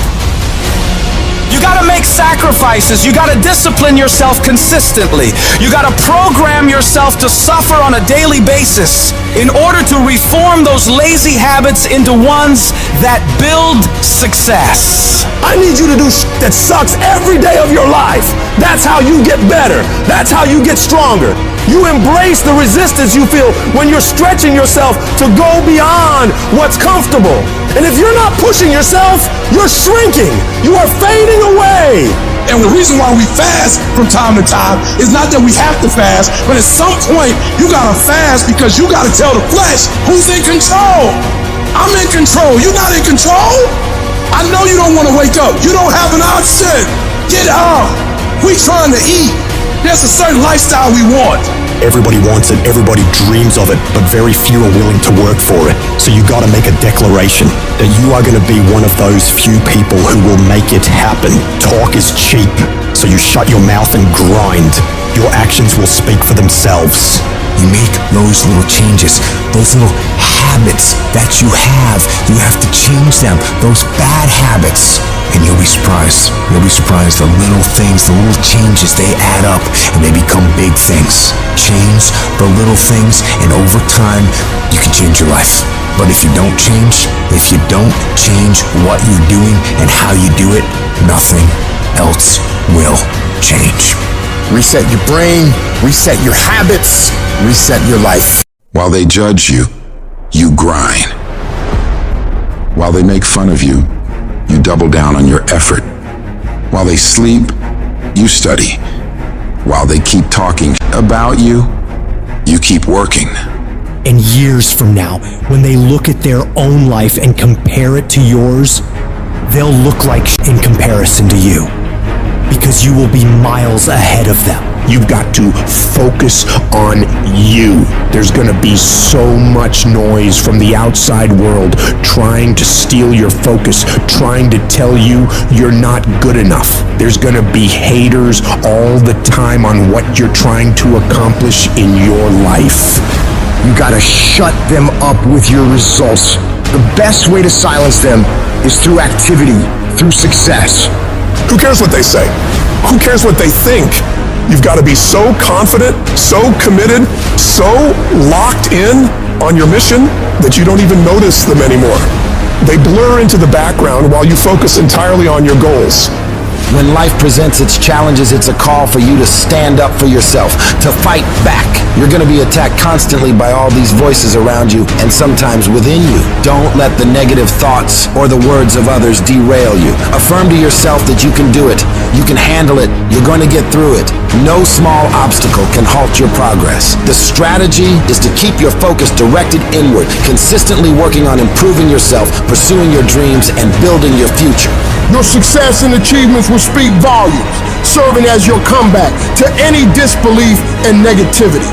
You gotta make sacrifices. You gotta discipline yourself consistently. You gotta program yourself to suffer on a daily basis in order to reform those lazy habits into ones that build success. I need you to do that sucks every day of your life. That's how you get better. That's how you get stronger. You embrace the resistance you feel when you're stretching yourself to go beyond what's comfortable. And if you're not pushing yourself, you're shrinking. You are fading away. And the reason why we fast from time to time is not that we have to fast, but at some point you gotta fast because you gotta tell the flesh who's in control. I'm in control. You're not in control. I know you don't want to wake up. You don't have an option. Get up. We trying to eat. There's a certain lifestyle we want. Everybody wants it, everybody dreams of it, but very few are willing to work for it. So you gotta make a declaration that you are gonna be one of those few people who will make it happen. Talk is cheap, so you shut your mouth and grind. Your actions will speak for themselves. You make those little changes, those little habits that you have to change them, those bad habits. And you'll be surprised the little things, the little changes, they add up and they become big things. Change the little things and over time, you can change your life. But if you don't change what you're doing and how you do it, nothing else will change. Reset your brain, reset your habits, reset your life. While they judge you, you grind. While they make fun of you, you double down on your effort. While they sleep, you study. While they keep talking about you, you keep working. And years from now, when they look at their own life and compare it to yours, they'll look like in comparison to you. Because you will be miles ahead of them. You've got to focus on you. There's gonna be so much noise from the outside world trying to steal your focus, trying to tell you you're not good enough. There's gonna be haters all the time on what you're trying to accomplish in your life. You gotta shut them up with your results. The best way to silence them is through activity, through success. Who cares what they say? Who cares what they think? You've got to be so confident, so committed, so locked in on your mission that you don't even notice them anymore. They blur into the background while you focus entirely on your goals. When life presents its challenges, it's a call for you to stand up for yourself, to fight back. You're going to be attacked constantly by all these voices around you and sometimes within you. Don't let the negative thoughts or the words of others derail you. Affirm to yourself that you can do it. You can handle it. You're going to get through it. No small obstacle can halt your progress. The strategy is to keep your focus directed inward, consistently working on improving yourself, pursuing your dreams, and building your future. Your success and achievements will speak volumes, serving as your comeback to any disbelief and negativity.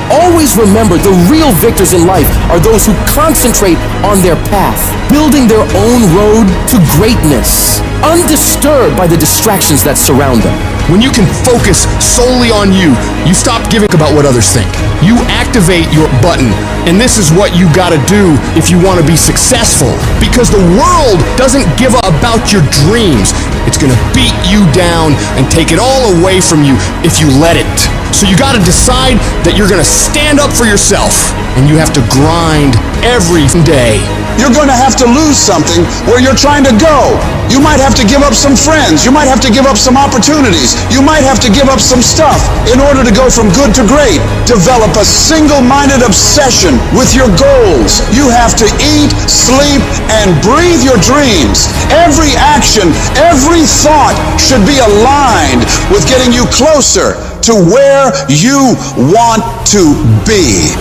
Always remember, the real victors in life are those who concentrate on their path, building their own road to greatness, undisturbed by the distractions that surround them. When you can focus solely on you, you stop giving about what others think. You activate your button, and this is what you gotta do if you wanna be successful. Because the world doesn't give a about your dreams. It's gonna beat you down and take it all away from you if you let it. So you gotta decide that you're gonna stand up for yourself, and you have to grind every day. You're going to have to lose something where you're trying to go. You might have to give up some friends. You might have to give up some opportunities. You might have to give up some stuff in order to go from good to great. Develop a single-minded obsession with your goals. You have to eat, sleep, and breathe your dreams. Every action, every thought should be aligned with getting you closer to where you want to be.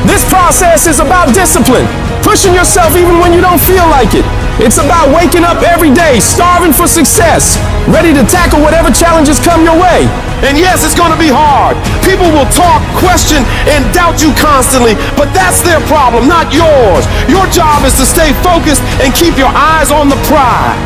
This process is about discipline, pushing yourself even when you don't feel like it. It's about waking up every day, starving for success, ready to tackle whatever challenges come your way. And yes, it's gonna be hard. People will talk, question, and doubt you constantly, but that's their problem, not yours. Your job is to stay focused and keep your eyes on the prize.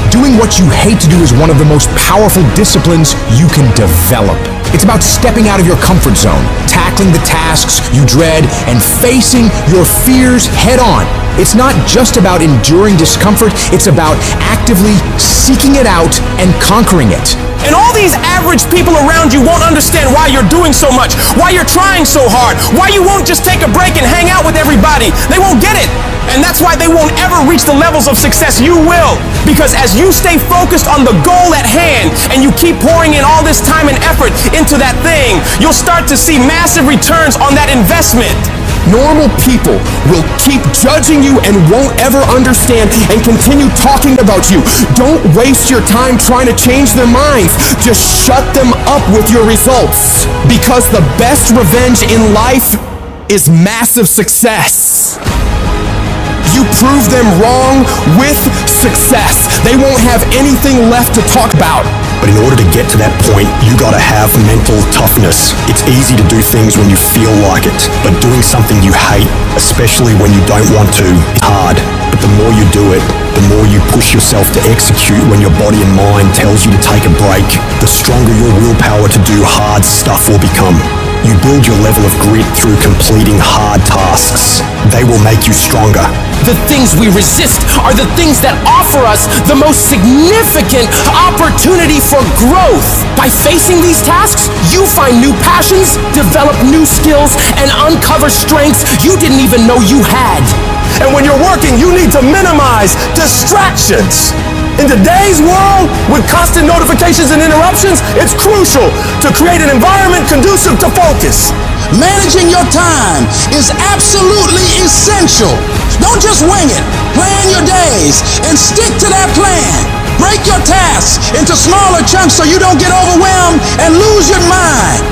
Doing what you hate to do is one of the most powerful disciplines you can develop. It's about stepping out of your comfort zone, tackling the tasks you dread, and facing your fears head on. It's not just about enduring discomfort, it's about actively seeking it out and conquering it. And all these average people around you won't understand why you're doing so much, why you're trying so hard, why you won't just take a break and hang out with everybody. They won't get it. And that's why they won't ever reach the levels of success you will. Because as you stay focused on the goal at hand and you keep pouring in all this time and effort into that thing, you'll start to see massive returns on that investment. Normal people will keep judging you and won't ever understand and continue talking about you. Don't waste your time trying to change their minds. Just shut them up with your results. Because the best revenge in life is massive success. You prove them wrong with success. They won't have anything left to talk about. But in order to get to that point, you gotta have mental toughness. It's easy to do things when you feel like it, but doing something you hate, especially when you don't want to, is hard. But the more you do it, the more you push yourself to execute when your body and mind tells you to take a break, the stronger your willpower to do hard stuff will become. You build your level of grit through completing hard tasks. They will make you stronger. The things we resist are the things that offer us the most significant opportunity for growth. By facing these tasks, you find new passions, develop new skills, and uncover strengths you didn't even know you had. And when you're working, you need to minimize distractions. In today's world, with constant notifications and interruptions, it's crucial to create an environment conducive to focus. Managing your time is absolutely essential. Don't just wing it. Plan your days and stick to that plan. Break your tasks into smaller chunks so you don't get overwhelmed and lose your mind.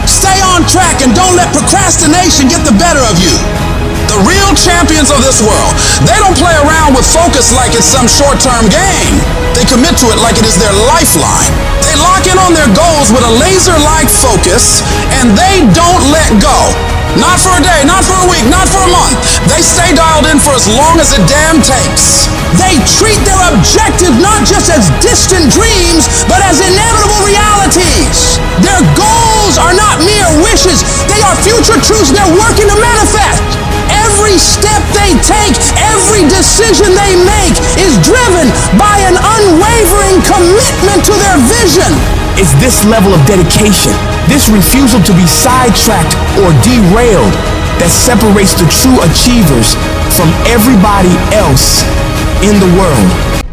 Stay on track and don't let procrastination get the better of you. The real champions of this world, they don't play around with focus like it's some short-term game. They commit to it like it is their lifeline. They lock in on their goals with a laser-like focus, and they don't let go. Not for a day, not for a week, not for a month. They stay dialed in for as long as it damn takes. They treat their objective not just as distant dreams, but as inevitable realities. Their goals are not mere wishes. They are future truths they're working to manifest. Every step they take, every decision they make is driven by an unwavering commitment to their vision. It's this level of dedication, this refusal to be sidetracked or derailed, that separates the true achievers from everybody else in the world.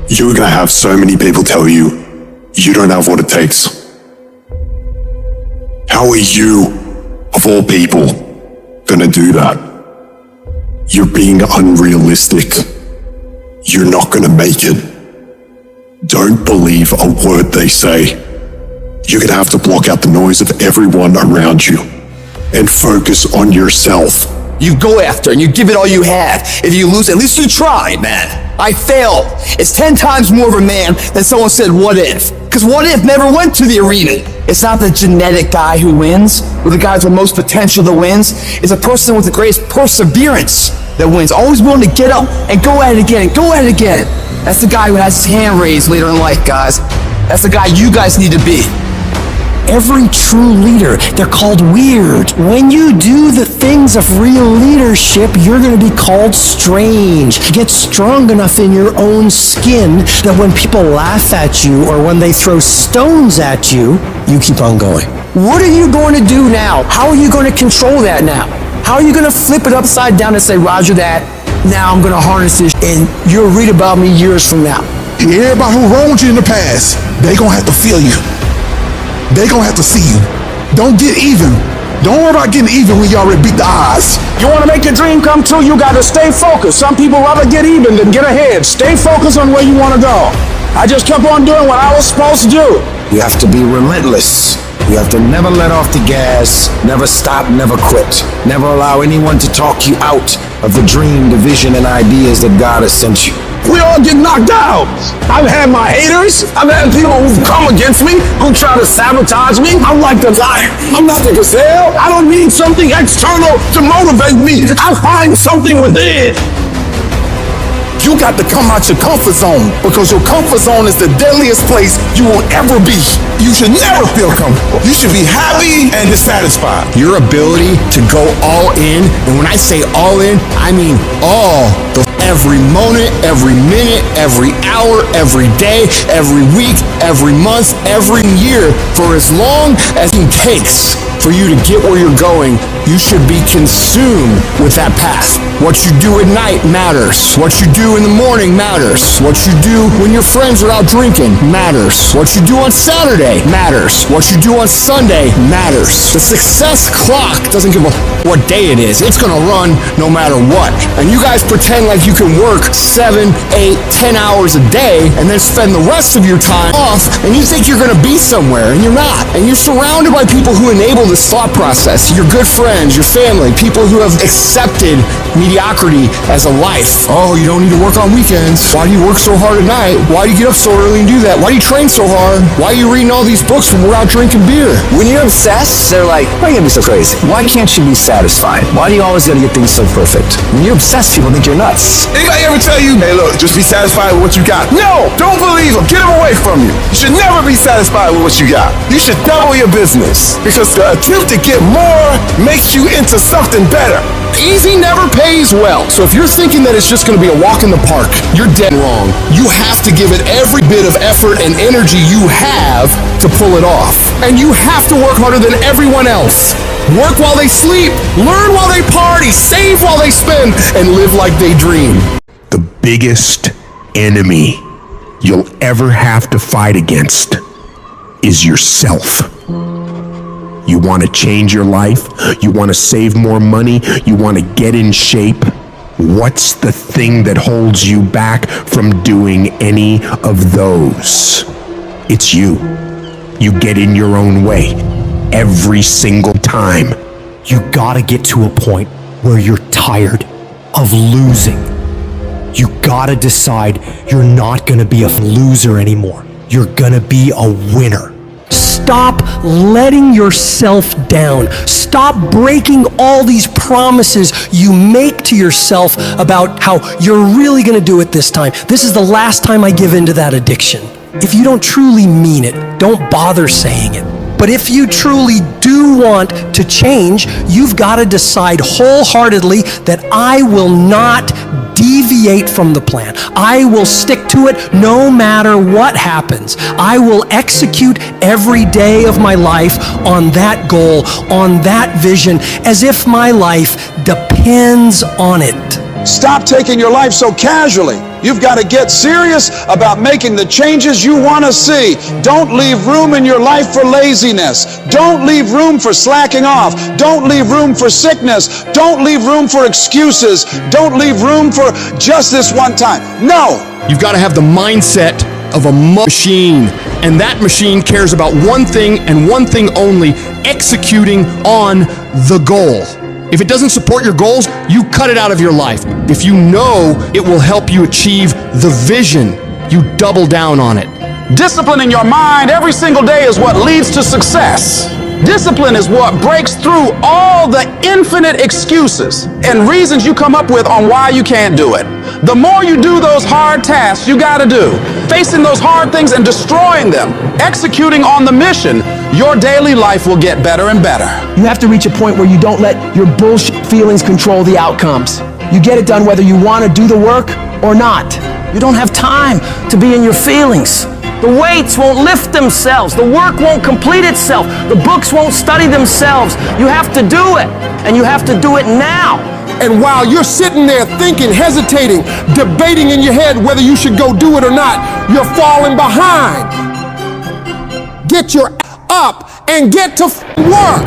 You're gonna have so many people tell you, you don't have what it takes. How are you, of all people, gonna do that? You're being unrealistic. You're not gonna make it. Don't believe a word they say. You're gonna have to block out the noise of everyone around you and focus on yourself. You go after and you give it all you have. If you lose, at least you tried, man. I failed. It's 10 times more of a man than someone said, what if? Because what if never went to the arena. It's not the genetic guy who wins, or the guy with the most potential that wins. It's a person with the greatest perseverance that wins. Always willing to get up and go at it again, and go at it again. That's the guy who has his hand raised later in life, guys. That's the guy you guys need to be. Every true leader, they're called weird. When you do the things of real leadership, you're going to be called strange. Get strong enough in your own skin that when people laugh at you or when they throw stones at you, you keep on going. What are you going to do now? How are you going to control that now? How are you going to flip it upside down and say, Roger that, now I'm going to harness this, and you'll read about me years from now. Everybody who wronged you in the past, they gonna have to feel you. They gonna have to see you. Don't get even. Don't worry about getting even when you already beat the odds. You want to make your dream come true, you got to stay focused. Some people rather get even than get ahead. Stay focused on where you want to go. I just kept on doing what I was supposed to do. You have to be relentless. You have to never let off the gas, never stop, never quit. Never allow anyone to talk you out of the dream, the vision, and ideas that God has sent you. We all get knocked out. I've had my haters. I've had people who've come against me, who try to sabotage me. I'm like the guy. I'm not the gazelle. I don't need something external to motivate me. I find something within. You got to come out your comfort zone, because your comfort zone is the deadliest place you will ever be. You should never feel comfortable. You should be happy and dissatisfied. Your ability to go all in, and when I say all in, I mean all the every moment, every minute, every hour, every day, every week, every month, every year, for as long as it takes for you to get where you're going. You should be consumed with that path. What you do at night matters. What you do in the morning matters. What you do when your friends are out drinking matters. What you do on Saturday matters. What you do on Sunday matters. The success clock doesn't give a what day it is. It's gonna run no matter what. And you guys pretend like you can work 7, 8, 10 hours a day and then spend the rest of your time off, and you think you're gonna be somewhere, and you're not. And you're surrounded by people who enable this thought process. Your good friends, your family, people who have accepted mediocrity as a life. Oh, you don't need to work on weekends. Why do you work so hard at night? Why do you get up so early and do that? Why do you train so hard? Why are you reading all these books when we're out drinking beer? When you're obsessed, they're like, why are you gonna be so crazy? Why can't you be satisfied? Why do you always gotta get things so perfect? When you're obsessed, people think you're nuts. Anybody ever tell you, hey look, just be satisfied with what you got? No, don't believe them. Get them away from you. You should never be satisfied with what you got. You should double your business, because the attempt to get more makes you into something better. Easy never pays well. So if you're thinking that it's just going to be a walk in the park, you're dead wrong. You have to give it every bit of effort and energy you have to pull it off. And you have to work harder than everyone else. Work while they sleep, learn while they party, save while they spend, and live like they dream. The biggest enemy you'll ever have to fight against is yourself. You want to change your life? You want to save more money? You want to get in shape? What's the thing that holds you back from doing any of those? It's you. You get in your own way every single time. You gotta get to a point where you're tired of losing. You gotta decide you're not gonna be a loser anymore. You're gonna be a winner. Stop letting yourself down. Stop breaking all these promises you make to yourself about how you're really going to do it this time. This is the last time I give in to that addiction. If you don't truly mean it, don't bother saying it. But if you truly do want to change, you've got to decide wholeheartedly that I will not deviate from the plan. I will stick to it no matter what happens. I will execute every day of my life on that goal, on that vision, as if my life depends on it. Stop taking your life so casually. You've got to get serious about making the changes you want to see. Don't leave room in your life for laziness. Don't leave room for slacking off. Don't leave room for sickness. Don't leave room for excuses. Don't leave room for just this one time. No. You've got to have the mindset of a machine, and that machine cares about one thing and one thing only: executing on the goal. If it doesn't support your goals, you cut it out of your life. If you know it will help you achieve the vision, you double down on it. Disciplining your mind every single day is what leads to success. Discipline is what breaks through all the infinite excuses and reasons you come up with on why you can't do it. The more you do those hard tasks you gotta do, facing those hard things and destroying them, executing on the mission, your daily life will get better and better. You have to reach a point where you don't let your bullshit feelings control the outcomes. You get it done whether you want to do the work or not. You don't have time to be in your feelings. The weights won't lift themselves. The work won't complete itself. The books won't study themselves. You have to do it, and you have to do it now. And while you're sitting there thinking, hesitating, debating in your head whether you should go do it or not, you're falling behind. Get your up and get to work.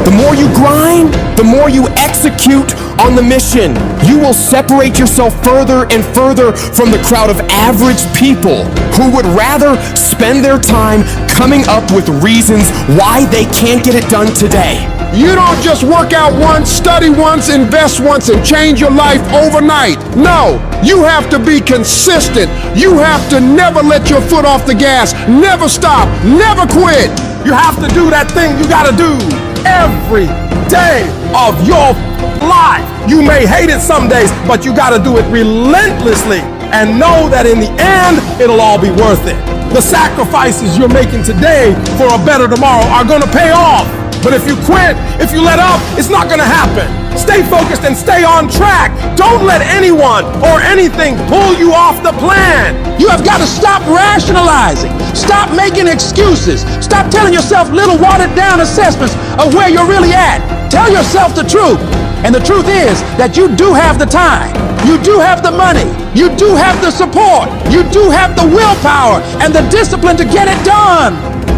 The more you grind, the more you execute on the mission. you will separate yourself further and further from the crowd of average people who would rather spend their time coming up with reasons why they can't get it done today. You don't just work out once, study once, invest once, and change your life overnight. No, you have to be consistent. You have to never let your foot off the gas, never stop, never quit. You have to do that thing you gotta do every day of your life. You may hate it some days, but you gotta do it relentlessly and know that in the end, it'll all be worth it. The sacrifices you're making today for a better tomorrow are gonna pay off. But if you quit, if you let up, it's not gonna happen. Stay focused and stay on track. Don't let anyone or anything pull you off the plan. You have got to stop rationalizing. Stop making excuses. Stop telling yourself little watered down assessments of where you're really at. Tell yourself the truth. And the truth is that you do have the time. You do have the money. You do have the support. You do have the willpower and the discipline to get it done.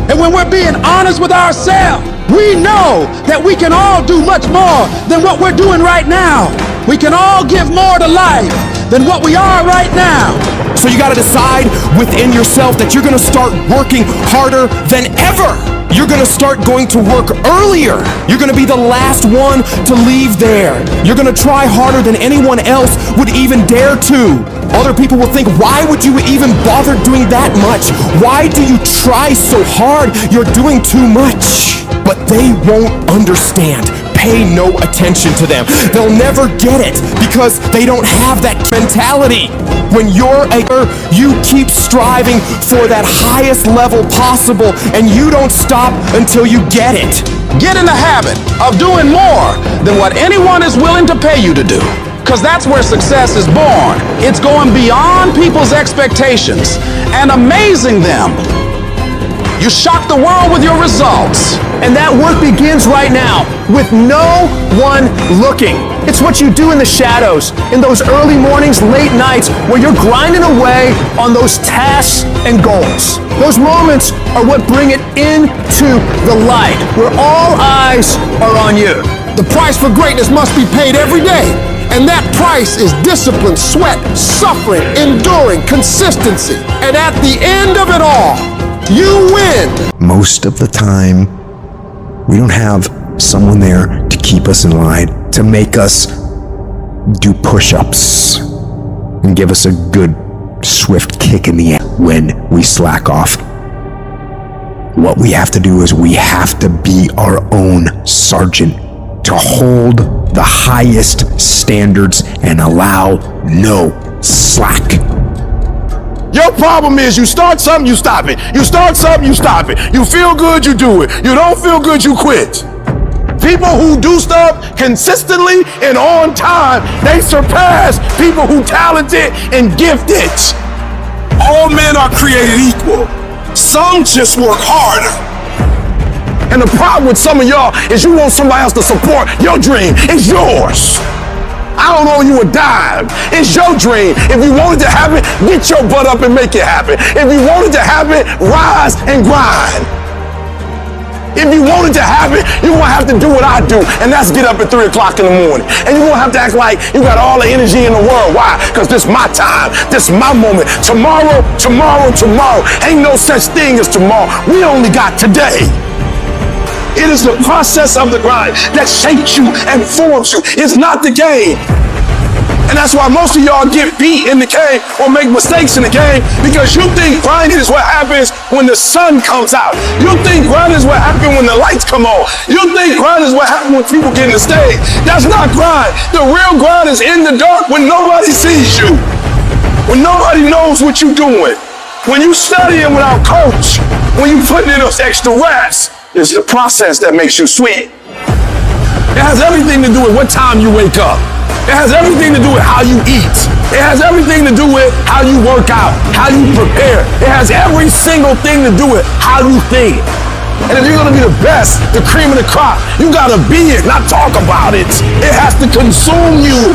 And when we're being honest with ourselves, we know that we can all do much more than what we're doing right now. We can all give more to life than what we are right now. So you gotta decide within yourself that you're gonna start working harder than ever. You're gonna start going to work earlier. You're gonna be the last one to leave there. You're gonna try harder than anyone else would even dare to. Other people will think, why would you even bother doing that much? Why do you try so hard? You're doing too much. But they won't understand. Pay no attention to them. They'll never get it because they don't have that mentality. When you're you keep striving for that highest level possible and you don't stop until you get it. Get in the habit of doing more than what anyone is willing to pay you to do. Because that's where success is born. It's going beyond people's expectations and amazing them. You shock the world with your results. And that work begins right now with no one looking. It's what you do in the shadows, in those early mornings, late nights, where you're grinding away on those tasks and goals. Those moments are what bring it into the light, where all eyes are on you. The price for greatness must be paid every day. And that price is discipline, sweat, suffering, enduring, consistency. And at the end of it all, you win. Most of the time, we don't have someone there to keep us in line, to make us do push-ups and give us a good, swift kick in the ass when we slack off. What we have to do is we have to be our own sergeant, to hold the highest standards and allow no slack. Your problem is you start something, you stop it. You start something, you stop it. You feel good, you do it. You don't feel good, you quit. People who do stuff consistently and on time, they surpass people who talented and gifted. All men are created equal. Some just work harder. And the problem with some of y'all is you want somebody else to support your dream. It's yours. I don't owe you a dime. It's your dream. If you want it to happen, get your butt up and make it happen. If you want it to happen, rise and grind. If you want it to happen, you're gonna have to do what I do, and that's get up at 3 o'clock in the morning. And you're gonna have to act like you got all the energy in the world. Why? Because this is my time. This is my moment. Tomorrow. Ain't no such thing as tomorrow. We only got today. It is the process of the grind that shapes you and forms you. It's not the game. And that's why most of y'all get beat in the game or make mistakes in the game, because you think grinding is what happens when the sun comes out. You think grinding is what happens when the lights come on. You think grinding is what happens when people get in the stage. That's not grind. The real grind is in the dark when nobody sees you. When nobody knows what you're doing. When you studying without coach. When you putting in those extra reps. It's the process that makes you sweat. It has everything to do with what time you wake up. It has everything to do with how you eat. It has everything to do with how you work out, how you prepare. It has every single thing to do with how you think. And if you're gonna be the best, the cream of the crop, you gotta be it, not talk about it. It has to consume you.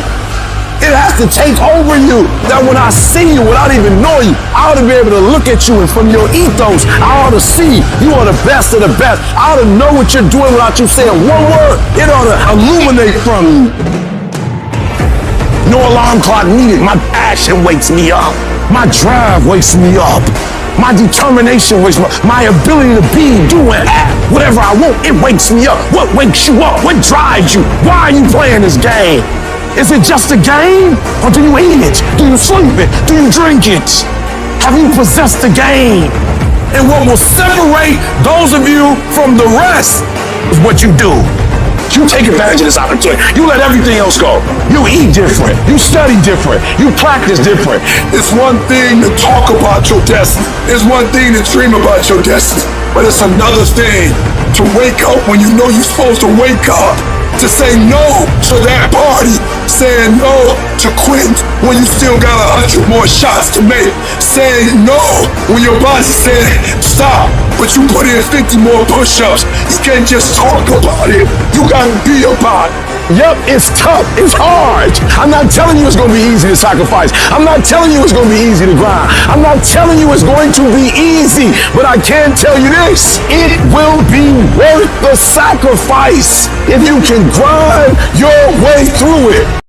It has to take over you. That when I see you, without even knowing you, I ought to be able to look at you, and from your ethos, I ought to see you are the best of the best. I ought to know what you're doing without you saying one word. It ought to illuminate from you. No alarm clock needed. My passion wakes me up. My drive wakes me up. My determination wakes me up. My ability to be, do, and act whatever I want, it wakes me up. What wakes you up? What drives you? Why are you playing this game? Is it just a game? Or do you eat it? Do you sleep it? Do you drink it? Have you possessed the game? And what will separate those of you from the rest is what you do. You take advantage of this opportunity. You let everything else go. You eat different. You study different. You practice different. It's one thing to talk about your destiny. It's one thing to dream about your destiny. But it's another thing to wake up when you know you're supposed to wake up. To say no to that party. Saying no to quit when you still got 100 more shots to make. Saying no when your boss is saying stop, but you put in 50 more push-ups. You can't just talk about it. You gotta be about it. Yep, it's tough, it's hard. I'm not telling you it's gonna be easy to sacrifice. I'm not telling you it's gonna be easy to grind. I'm not telling you it's going to be easy, but I can tell you this, it will be worth the sacrifice if you can grind your way through it.